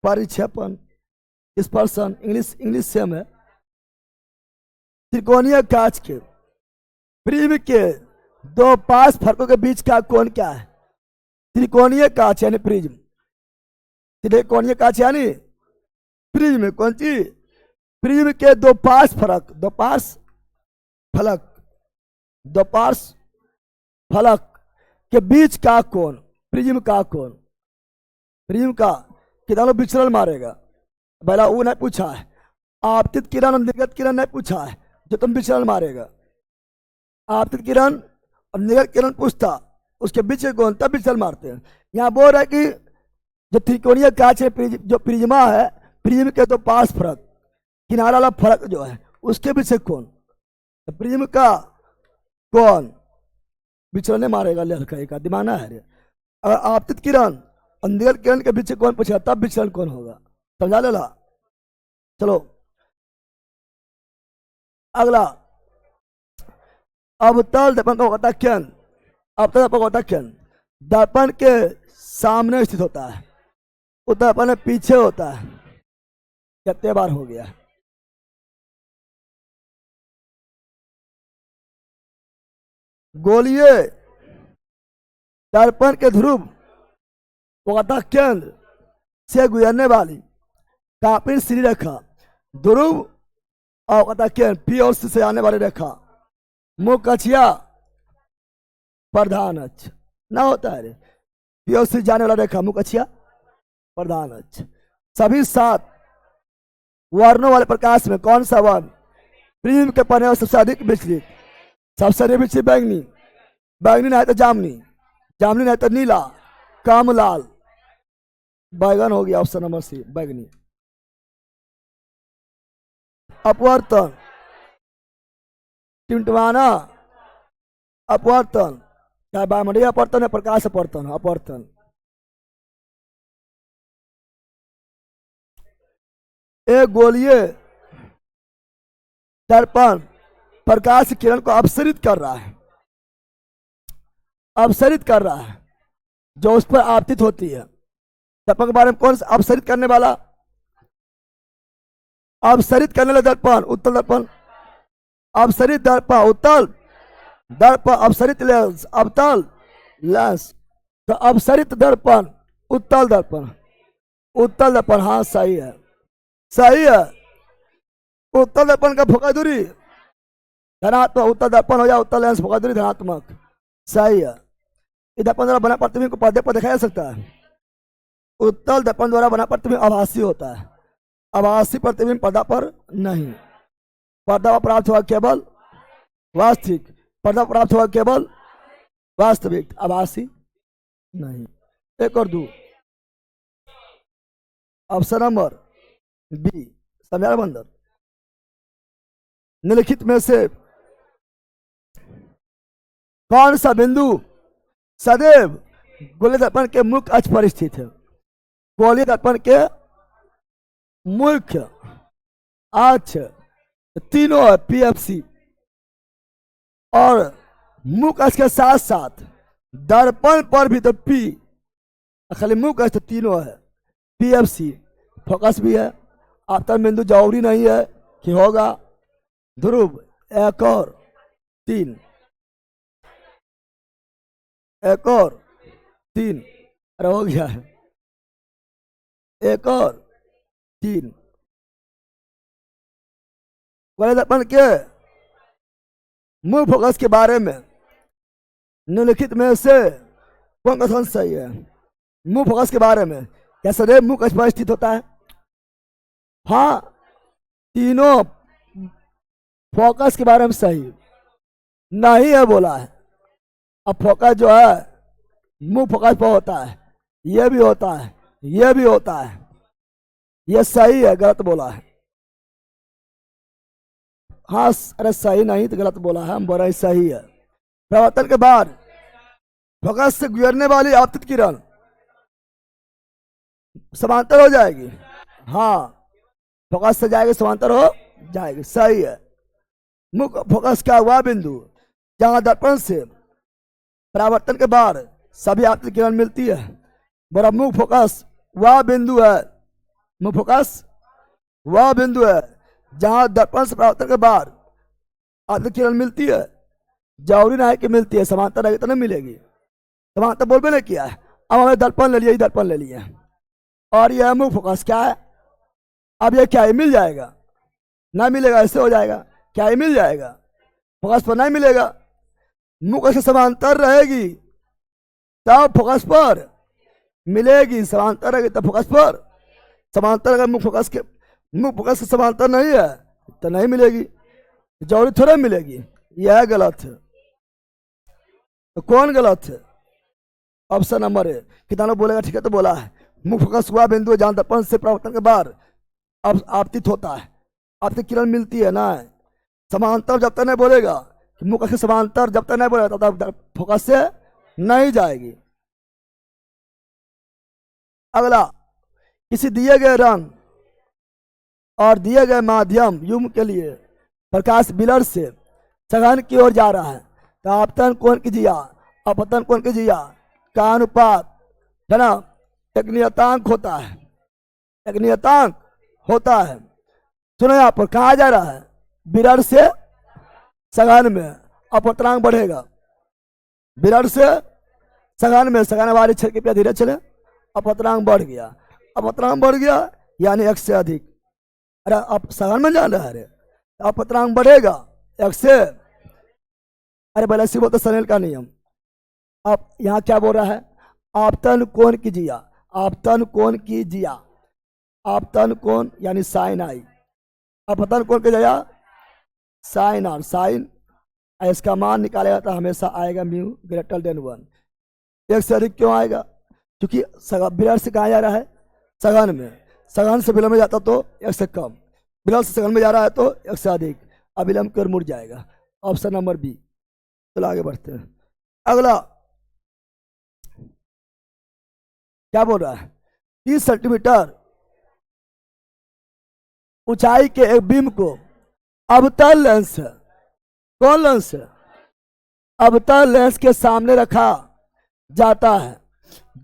परिक्षेपण, स्पर्शन, इंग्लिश सेम है। त्रिकोणीय कांच के प्रिज्म के 2 पास फर्कों के बीच का कोण क्या है? त्रिकोणीय कांच यानी प्रिज्म, त्रिकोणीय कांच यानी प्रिज्म, कौन सी? प्रिज्म के 2 पास फलक, 2 पास फलक, 2 पास फलक के बीच का कोण, प्रिज्म का कोण, प्रिज्म का कितना विचलन मारेगा? पहला वो नहीं पूछा है, आपतित किरण और निर्गत किरण नहीं पूछा है, जो तुम विचलन मारेगा। आपतित किरण और निर्गत किरण पूछता, उसके बीच के कोण तब विचलन मारते हैं। यहाँ बोल रहा है कि जो त्रिकोणीय कांच है, जो प्रिज्मा है, प्रिज्म के 2 पास फलक, किनारा वाला फलक जो है उसके बीच से कोण, तो प्रिज्म का कोण विचलन मारेगा, लड़का का दिमाग ना है। अगर आपतित किरण और निर्गत किरण के बीच से कोण पूछेगा तब विचलन कोण होगा, समझा लेला। चलो अगला, अवतल दर्पण का होता केंद्र, अवतल दर्पण का होता केंद्र दर्पण के सामने स्थित होता है, उत्तर दर्पण में पीछे होता है। कितने बार हो गया? गोलीय दर्पण के ध्रुव होता केंद्र से गुजरने वाली कापिल सीधी रेखा, ध्रुव और केंद्र पी और सी से आने वाली रेखा मुख अक्षिया प्रधान अक्ष ना होता है, पी और सी जाने वाला रेखा मुख अक्षिया प्रधान अक्ष। सभी 7 वर्णों वाले प्रकाश में कौन सा वर्ण प्रिज्म के पन्ने सबसे अधिक विचलित? सबसे अधिक विचलित बैंगनी, बैंगनी नहीं तो जामनी, जामनी नहीं तो नीला, कम लाल, बैगन हो गया ऑप्शन नंबर सी, बैगनी। अपवर्तन, टिमटिमाना अपवर्तन, क्या वायुमंडलीय अपवर्तन है, प्रकाश अपवर्तन, अपवर्तन। एक गोलीय दर्पण प्रकाश किरण को अपसरित कर रहा है, अपसरित कर रहा है, जो उस पर आपतित होती है। दर्पण के बारे में कौन सा अपसरित करने वाला? अपसरित करने वाला दर्पण उत्तल दर्पण, अपसरित दर्पण उत्तल दर्पण, अपसरित लेंस अवतल लेंस, तो अपसरित दर्पण उत्तल दर्पण, उत्तल दर्पण, हाँ सही है, सही है। उत्तल दर्पण का फोकस दूरी धनात्मक, उत्तल दर्पण हो जाए उत्तल लेंस फोकस दूरी धनात्मक, सही है। इस दर्पण द्वारा बना प्रतिबिंब को पर्दे पर देखा जा सकता है। उत्तल दर्पण द्वारा बना प्रतिबिंब आभासी होता है, आभासी प्रतिबिंब पर्दा पर नहीं, पर्दा पर प्राप्त हुआ केवल वास्तविक, पर्दा पर प्राप्त हुआ केवल वास्तविक, आभासी नहीं। 1 और 2 ऑप्शन नंबर बी समझा बंदर। निम्नलिखित में से कौन सा बिंदु सदैव गोलीय दर्पण के मुख्य अक्ष पर स्थित है? गोलीय दर्पण के मुख्य अक्ष तीनों है, पीएफसी, और मुख्य अक्ष के साथ साथ दर्पण पर भी तो पी, खाली मुख्य अक्ष तो तीनों है, पीएफसी, फोकस भी है, आपतन बिंदु जरूरी नहीं है कि होगा, ध्रुव 1 और 3, 1 और 3, अरे हो गया है, 1 और 3। गोलीय दर्पण के मुख्य फोकस के बारे में निम्नलिखित में से कौन कथन सही है? मुख्य फोकस के बारे में क्या सदैव मुख्य अक्ष पर स्थित होता है? हाँ, तीनों फोकस के बारे में सही नहीं है बोला है। अब फोकस जो है मुख्य फोकस पर होता है, ये भी होता है, ये भी होता है। ये सही है, गलत बोला है। हाँ, अरे सही नहीं तो गलत बोला है, हम बोल रहे हैं सही है। प्रवर्तन के बाद फोकस से गुजरने वाली आपतित किरण समांतर हो जाएगी। हाँ, फोकस से जाएगी समांतर हो जाएगी, सही है। मुख्य फोकस का वह बिंदु जहां दर्पण से परावर्तन के बाद सभी आपतित किरण मिलती है। बड़ा मुख्य फोकस वह बिंदु है, मुख्य फोकस वह बिंदु है जहां दर्पण से परावर्तन के बाद आपतित किरण मिलती है। जरूरी नहीं कि मिलती है, समांतर रहेगी तो नहीं मिलेगी। समांतर बोल भी नहीं किया है। अब हमें दर्पण ले लिया, दर्पण ले लिया और यह मुख्य फोकस क्या है। अब ये क्या है, मिल जाएगा ना मिलेगा, ऐसे हो जाएगा। क्या है, मिल जाएगा, फोकस पर नहीं मिलेगा। मुख्य से समांतर रहेगी तब फोकस पर मिलेगी, समांतर रहेगी तब फोकस पर। समांतर अगर मुख्य फोकस से समांतर नहीं है तो नहीं मिलेगी, जरूरी थोड़ा मिलेगी। यह गलत है। तो कौन गलत है? Option number A. कितना बोलेगा ठीक है तो बोला है। मुख्य फोकस हुआ बिंदु जहां दर्पण से परावर्तन के बाद अब आपतित होता है, आपतित किरण मिलती है ना। समांतर जब तक नहीं बोलेगा कि मुख्य से समांतर जब तक नहीं बोलेगा तब तक फोकस से नहीं जाएगी। अगला, किसी दिए गए रंग और दिए गए माध्यम युग्म के लिए प्रकाश बिलर से सघन की ओर जा रहा है तो आपतन कोण कीजिए, अपतन कोण कीजिए का अनुपात है ना, एक नियतांक होता है, एक नियतांक होता है। सुनो यहाँ पर कहा जा रहा है, बिलर से सघन में अपतनांक बढ़ेगा। बिलर से सघन में, सघन वाले क्षेत्र के धीरे चले, अपतनांक बढ़ गया। अपतनांक बढ़ गया यानी एक से अधिक। अरे अब सघन में जाना है, अपतनांक बढ़ेगा एक से। अरे भले सी बोलते सनेल का नियम। अब यहाँ क्या बोल रहा है, आपतन कोण कीजिए, आपतन कोण कीजिए, आपतन कोण यानी साइन आई, अपतन कोण की जगह साइन आर, साइन इसका मान निकाला जाता हमेशा आएगा म्यू ग्रेटर देन 1। एक से अधिक क्यों आएगा? क्योंकि बिलर से कहा जा रहा है सघन में, सघन से बिलर में जाता तो एक से कम, बिलर से सघन में जा रहा है तो एक से अधिक, अब विलंब की ओर मुड़ जाएगा। Option number B. चलो आगे बढ़ते हैं। अगला क्या बोल रहा है, 30 सेंटीमीटर ऊंचाई के एक बीम को अवतल लेंस है, कौन लेंस है, अवतल लेंस के सामने रखा जाता है।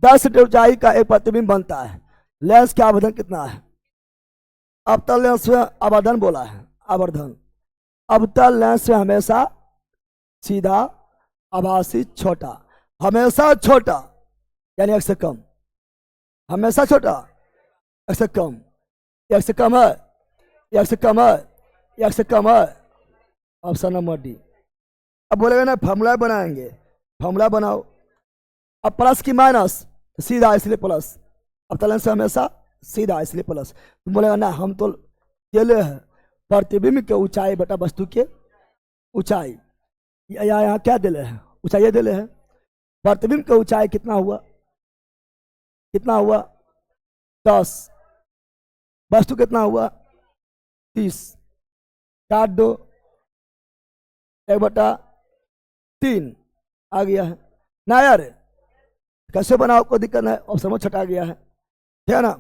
10 सेंटीमीटर ऊंचाई का एक प्रतिबिंब बनता है। लेंस का आवर्धन कितना है? अवतल लेंस में आवर्धन बोला है, आवर्धन। अवतल लेंस में हमेशा सीधा, आभासी, छोटा, हमेशा छोटा यानी एक से कम, हमेशा छोटा, एक से कम, एक से कम है, एक से कम है, एक से कम है। Option number D. अब बोलेगा ना फॉर्मूला बनाएंगे, फॉर्मूला बनाओ। अब प्लस की माइनस सीधा इसलिए प्लस, अब तलन से हमेशा सीधा इसलिए प्लस। तुम बोलेगा ना हम तो केले हैं प्रतिबिंब के ऊंचाई बेटा वस्तु के ऊंचाई, यहाँ क्या दिले हैं, ऊंचाई दिले हैं। प्रतिबिंब के ऊंचाई कितना हुआ, कितना हुआ 10, वस्तु कितना हुआ 30, काट दो 1/3 आ गया है ना यार। कैसे बनाओ कोई दिक्कत नहीं, ऑप्शन में छटा गया है, ठीक है ना।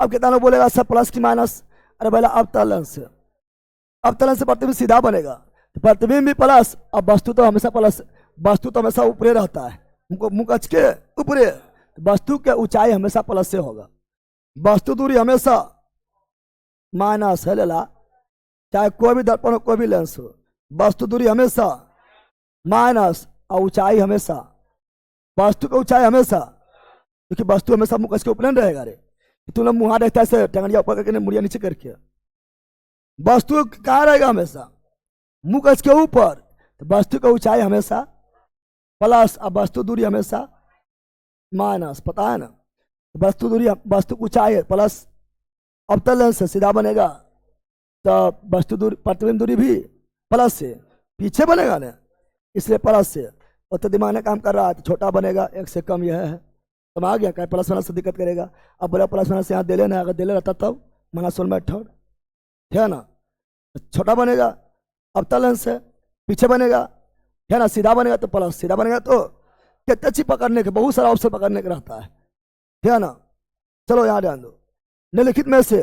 अब कितना लोग बोलेगा सब प्लस की माइनस, अरे पहले अवतलन से, अवतलन से प्रतिबिंब सीधा बनेगा, प्रतिबिंब भी प्लस, अब वस्तु तो हमेशा प्लस, वस्तु तो हमेशा ऊपरे रहता है, मुंह कच के ऊपरे, वस्तु के ऊंचाई हमेशा प्लस से होगा, वस्तु दूरी हमेशा माइनस है लेला, चाहे कोई भी दर्पण हो कोई भी लेंस हो, वस्तु दूरी हमेशा माइनस और ऊंचाई हमेशा, वस्तु की ऊंचाई हमेशा, क्योंकि वस्तु हमेशा मुंह कच के ऊपर रहेगा। रे तुम लोग मुहा देखता है टंगड़िया ऊपर करके मुड़िया नीचे करके, वस्तु कहाँ रहेगा हमेशा मुंह कच के ऊपर, तो वस्तु की ऊंचाई हमेशा प्लस और वस्तु दूरी हमेशा माइनस, पता है ना। वस्तु दूरी, वस्तु की ऊंचाई है प्लस, अवतल लेंस से सीधा बनेगा तो वस्तु दूरी, प्रतिबिंब दूरी भी प्लस से पीछे बनेगा ना, इसलिए प्लस से। और तो दिमाग ने काम कर रहा है तो छोटा बनेगा, एक से कम यह है, तुम आ गया क्या प्लस माइनस से दिक्कत करेगा। अब बोला प्लस माइनस यहाँ दे लेना, अगर दे ले रहता तब माइनस वन बाई थर्ड, है ना। छोटा बनेगा अवतलन से, पीछे बनेगा, है ना, सीधा बनेगा तो प्लस, सीधा बनेगा तो कितने चीज पकड़ने के, बहुत सारा ऑप्शन पकड़ने का रहता है ना। चलो यहाँ ध्यान दो, निम्नलिखित में से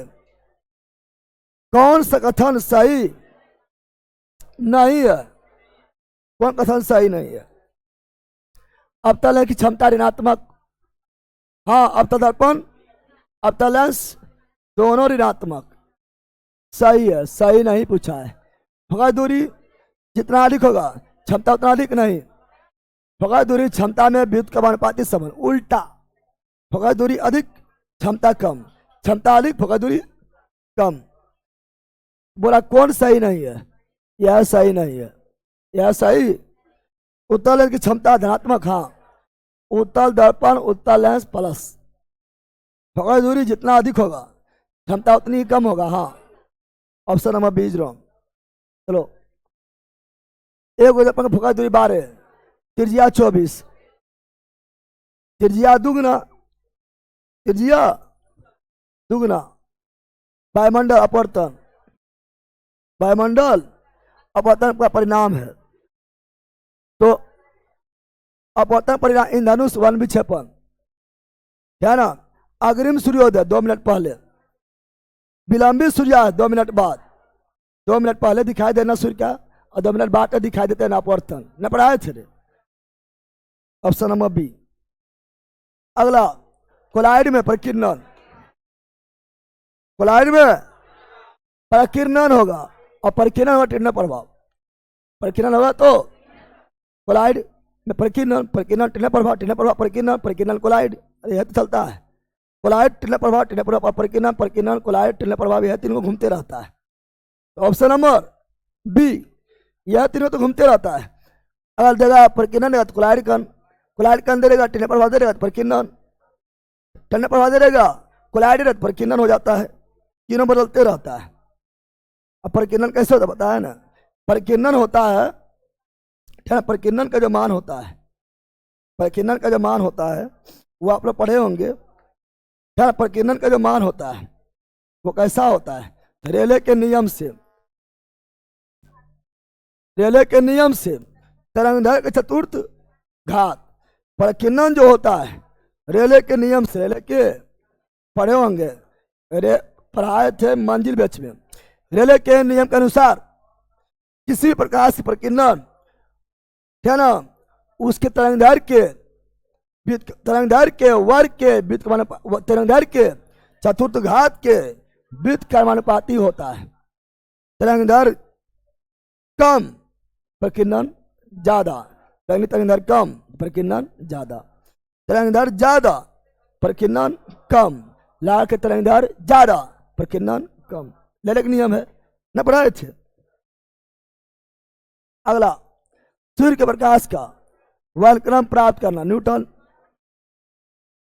कौन सा कथन सही नहीं है, कौन कथन सही नहीं है। अवतलन की क्षमता ऋणात्मक, हाँ अवतल दर्पण अवतलेंस दोनों ऋणात्मक, सही है, सही नहीं पूछा है। फोकस दूरी जितना अधिक होगा क्षमता उतना अधिक नहीं, फोकस दूरी क्षमता में विद्युत का अनुपातिक संबंध, उल्टा, फोकस दूरी अधिक क्षमता कम, क्षमता अधिक फोकस दूरी कम। बोला कौन सही नहीं है, यह सही नहीं है, यह सही। उत्तल लेंस की क्षमता धनात्मक, हाँ उत्तल दर्पण उत्तल लेंस प्लस, फोकस दूरी जितना अधिक होगा क्षमता उतनी ही कम होगा, हाँ ऑप्शन नंबर 20 रॉन्ग। चलो एक दर्पण का फोकस दूरी 12, त्रिज्या 24, त्रिज्या दुगना, त्रिज्या दुगना, वायुमंडल अपवर्तन, वायुमंडल अपवर्तन का परिणाम है। तो अपवर्तन परिणाम इंद्रधनुष वन विक्षेपण, है ना। अग्रिम सूर्योदय 2 मिनट पहले, विलंबित सूर्यास्त 2 मिनट बाद, 2 मिनट पहले दिखाई देना सूर्य का और 2 मिनट बाद दिखाई देते हैं अपवर्तन, न पढ़ाए थे। Option number B. अगला कोलाइड में प्रकीर्णन, कोलाइड में प्रकीर्णन होगा और प्रकीर्णन होगा टिन्न प्रभाव, प्रकीर्णन होगा तो कोलाइड में प्रकीर्णन, प्रकीर्णन टिन्न प्रभाव, टिन्न प्रभाव प्रकीर्णन, प्रकीर्णन कोलाइड, यह तो चलता है। कोलाइड टिन्न प्रभाव, टिन्न प्रभाव प्रकीर्णन, प्रकीर्णन कोलाइड टिन्न प्रभाव, यह तीनों घूमते रहता है। तो ऑप्शन नंबर बी, यह तीनों तो घूमते रहता है। अगर देगा प्रकीर्णन देगा तो कोलाइड कण, कोलाइड कण देगा टिन्न प्रभाव देगा तो प्रकीर्णन, टिन्न प्रभाव देगा कोलाइड देगा तो प्रकीर्णन हो जाता है, तीनों बदलते रहता है। अब प्रकीर्णन कैसे होता है पता है ना, प्रकीर्णन होता है, प्रकीर्णन का जो मान होता है, प्रकीर्णन का जो मान होता है वो आप लोग पढ़े होंगे। प्रकीर्णन का जो मान होता है वो कैसा होता है, रेले के नियम से, रेले के नियम से तरंगदैर्घ्य के चतुर्थ घात, प्रकीर्णन जो होता है रेले के नियम से, रेले के पढ़े होंगे, पढ़ाए थे मंजिल बैच में। रेले के नियम के अनुसार किसी प्रकार से प्रकीर्णन, है ना, उसके तरंगदैर्घ्य के, तरंगदैर्घ्य के वर्ग के तरंगदैर्घ्य के चतुर्थ घात के वृत्त कर्मानुपाती होता है। तरंगदैर्घ्य कम प्रकीर्णन ज्यादा, तरंगदैर्घ्य कम प्रकीर्णन ज्यादा, तरंगदैर्घ्य ज्यादा प्रकीर्णन कम, लाल के तरंगदैर्घ्य ज्यादा प्रकीर्णन कम, लेले का नियम है, न पढ़ाए थे। अगला सूर्य के प्रकाश का वर्णक्रम प्राप्त करना, न्यूटन,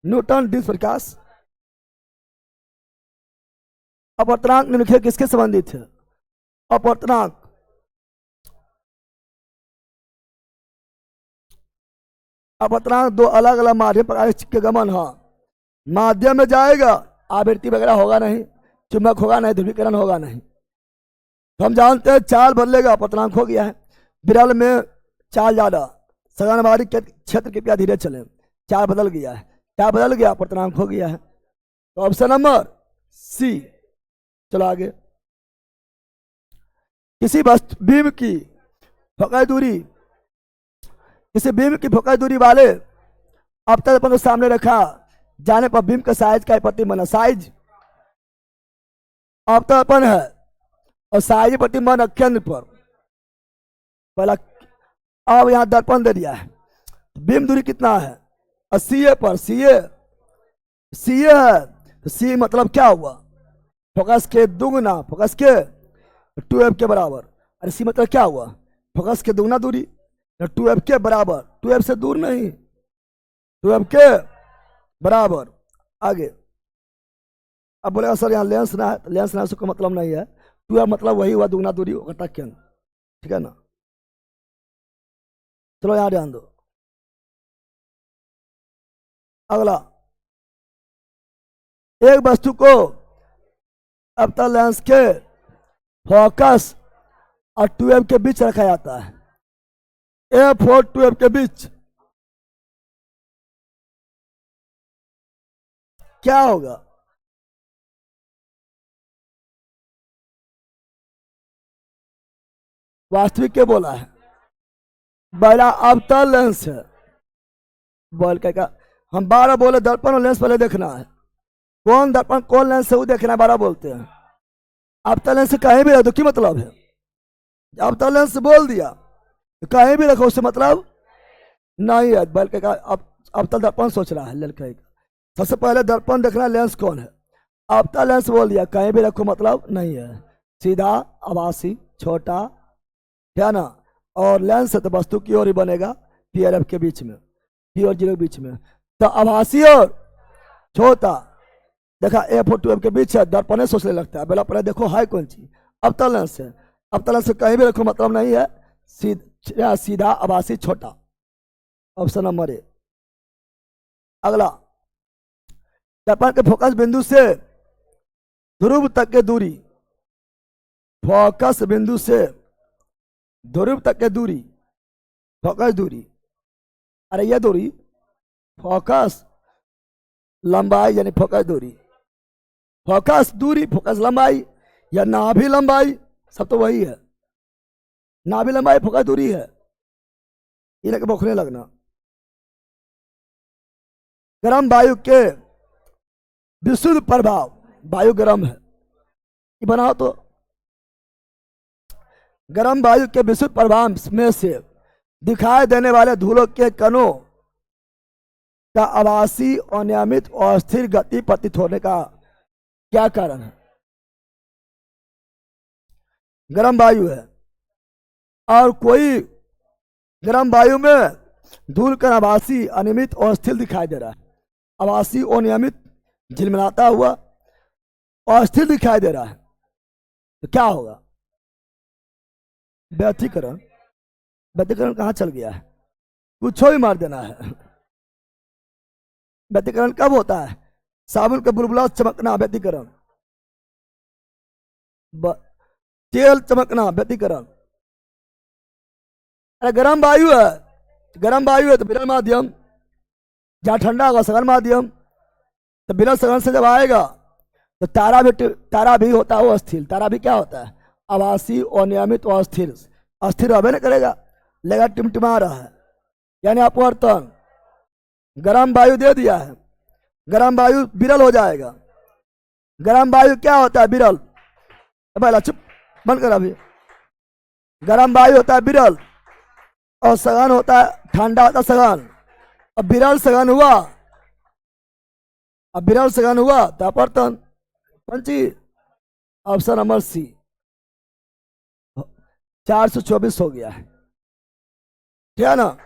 न्यूटन दिस प्रकाश। अपवर्तनांक निम्नलिखित किसके संबंधित है, अपवर्तनांक अपवर्तनांक दो अलग अलग माध्यम पर के गमन, हाँ माध्यम में जाएगा आवृत्ति वगैरह होगा नहीं, चुंबक होगा नहीं, ध्रुवीकरण होगा नहीं। तो हम जानते हैं चाल बदलेगा, अपवर्तनांक हो गया है। विरल में चाल ज्यादा, सघनवादी क्षेत्र कृपया धीरे चले, चाल बदल गया है, क्या बदल गया, अपवर्तनांक हो गया है। तो ऑप्शन नंबर सी। चलो आगे, किसी वस्तु बीम की फोकस दूरी, किसी बीम की फोकस दूरी वाले अवतल दर्पण को सामने रखा जाने पर बीम का साइज का प्रति बना, साइज अवतल दर्पण है और साइज प्रति मन केंद्र पर, पहला अब यहां दर्पण दे दिया है, बीम दूरी कितना है 80 पर, सी है तो सी मतलब क्या हुआ, फोकस के दुगना, फोकस के 2f के बराबर, अरे सी मतलब क्या हुआ, फोकस के दुगना दूरी 2f के बराबर, 2f से दूर नहीं, 2f के बराबर। आगे अब बोलेगा सर यहाँ लेंस ना है, लेंस ना उसका मतलब नहीं है, 2f मतलब वही हुआ दुगना दूरी घटक केंद्र, ठीक है ना। चलो यहाँ ध्यान दो। अगला एक वस्तु को अपतल लेंस के फोकस और 2f के बीच रखा जाता है, f और 2f के बीच, क्या होगा? वास्तविक क्या बोला है? बड़ा अवतल लेंस है। बोल के का हम 12 बोले दर्पण और लेंस पहले देखना है, कौन दर्पण कौन लेंस है वो देखना है, 12 बोलते हैं। अवतल लेंस कहीं भी रखो तो क्या मतलब है? अवतल लेंस बोल दिया तो कहीं भी रखो उससे मतलब नहीं है। बल्कि का अवतल दर्पण सोच रहा है लड़का। सबसे पहले दर्पण देखना लेंस कौन है, अवतल लेंस बोल दिया, कहीं भी रखो मतलब नहीं है, सीधा आभासी छोटा, है ना। और लेंस है तो वस्तु की ओर ही बनेगा, पी और एफ के बीच में, पी और जीरो के बीच में, तो आभासी और छोटा। देखा एफ और 2f के बीच है, दर्पण सोचने लगता है। पहले देखो हाई कौन चीज, अवतल लेंस है। अवतल लेंस कहीं भी रखो मतलब नहीं है, सीधा आभासी छोटा, ऑप्शन नंबर ए। अगला, दर्पण के फोकस बिंदु से ध्रुव तक की दूरी, फोकस बिंदु से ध्रुव तक की दूरी, फोकस दूरी, अरे यह दूरी फोकस लंबाई यानी फोकस दूरी, फोकस दूरी फोकस लंबाई या नाभि लंबाई, सब तो वही है। नाभि लंबाई फोकस दूरी है, इन्हें बौखने लगना। गर्म वायु के विशुद्ध प्रभाव, वायु गर्म है, ये बनाओ तो, गर्म वायु के विशुद्ध प्रभाव में से दिखाई देने वाले धूलों के कणों का आभासी, अनियमित और स्थिर गति प्रतीत होने का क्या कारण है? गर्म वायु है और कोई गर्म वायु में धूल का आभासी, अनियमित और स्थिर दिखाई दे रहा है। आभासी, अनियमित, झिलमिलाता हुआ और स्थिर दिखाई दे रहा है, तो क्या होगा? व्यतिकरण। व्यतिकरण कहां चल गया है? कुछ भी मार देना है। व्यतिकरण कब होता है? साबुन के बुलबुला चमकना व्यतिकरण, तेल चमकना व्यतिकरण। अरे गर्म वायु है, गर्म वायु है तो विरल माध्यम, जहां ठंडा होगा सघन माध्यम, तो विरल सघन से जब आएगा तो तारा भी होता है वो अस्थिर। तारा भी क्या होता है? आभासी, अनियमित और अस्थिर। अस्थिर होबे नहीं करेगा, लगा टिमटिमा रहा है, यानी अपवर्तन। गर्म वायु दे दिया है, गर्म वायु विरल हो जाएगा। गर्म वायु क्या होता है? विरल। पहला चुप बंद कर अभी। गर्म वायु होता है विरल और सघन होता है, ठंडा होता है सघन। अब विरल सघन हुआ, अब विरल सघन हुआ तो अपवर्तन। पंची, ऑप्शन नंबर सी। 424 हो गया है, ठीक है ना।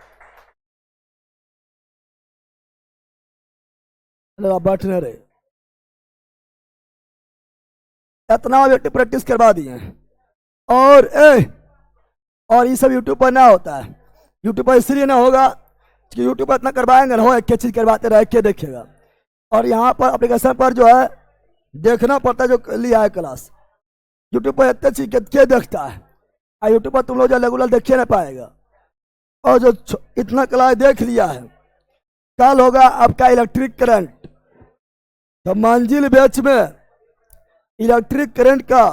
बैठने रहे, इतना व्यक्ति प्रैक्टिस करवा दिए हैं। और ये सब यूट्यूब पर ना होता है, यूट्यूब पर इसलिए ना होगा कि यूट्यूब पर इतना करवाएंगे ना, हो एक चीज करवाते रहे, क्या देखेगा। और यहाँ पर एप्लीकेशन पर जो है देखना पड़ता है, जो लिया है क्लास। यूट्यूब पर इतने चीज क्या देखता है, और यूट्यूब पर तुम लोग जो रेगुलर देखिए ना पाएगा। और जो इतना क्लास देख लिया है, कल होगा आपका इलेक्ट्रिक करंट, तो मंजिल बैच में इलेक्ट्रिक करंट का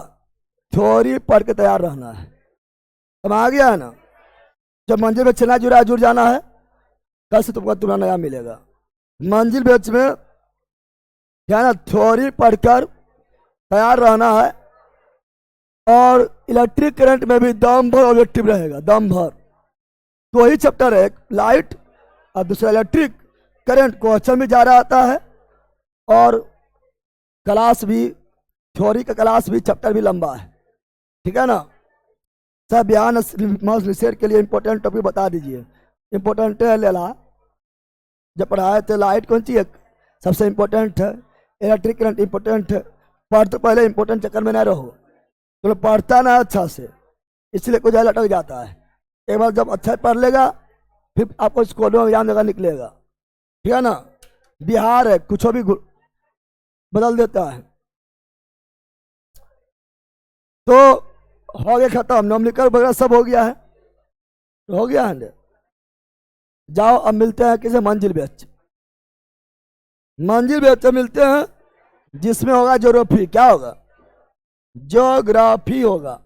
थ्योरी पढ़ के तैयार रहना है। अब आ गया है ना, जब मंजिल में चलना जुड़ जाना है, कल से तुमको तुरंत नया मिलेगा। मंजिल बैच में क्या ना, थ्योरी पढ़कर तैयार रहना है। और इलेक्ट्रिक करंट में भी दम भर ऑब्जेक्टिव रहेगा, दम भर। तो ही चैप्टर है, एक लाइट और दूसरा इलेक्ट्रिक करंट। क्वेश्चन भी ज्यादा आता है और क्लास भी, थ्योरी का क्लास भी, चैप्टर भी लंबा है, ठीक है ना। सब बयान रिसर्च के लिए इंपॉर्टेंट टॉपिक बता दीजिए। इंपॉर्टेंट है लेला, जब पढ़ाए थे लाइट कौन सी है सबसे इंपॉर्टेंट है, इलेक्ट्रिक करंट इंपॉर्टेंट है। पढ़ तो पहले इंपॉर्टेंट चक्कर में ना रहो, तो पढ़ता ना अच्छा से, इसलिए कुछ लटक जाता है। एक बार जब अच्छा पढ़ लेगा, फिर आपको स्कूलों में एग्जाम जगह निकलेगा, ठीक है ना। बिहार है, कुछ भी बदल देता है। तो हो गया खत्म, नॉमिनल वगैरह सब हो गया है, तो हो गया है ना। जाओ अब मिलते हैं किसे, मंजिल बेच, मंजिल बेच मिलते हैं, जिसमें होगा ज्योग्राफी, क्या होगा, ज्योग्राफी होगा।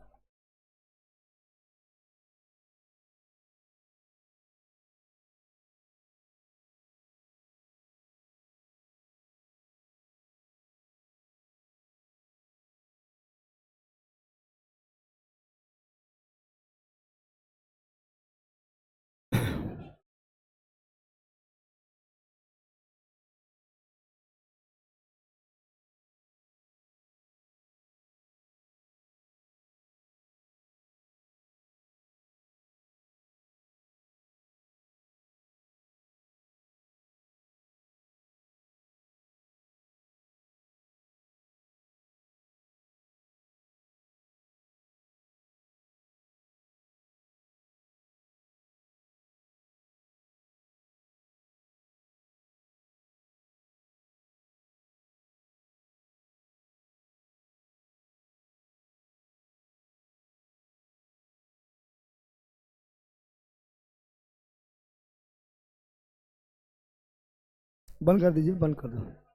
बंद कर दीजिए, बंद कर दो।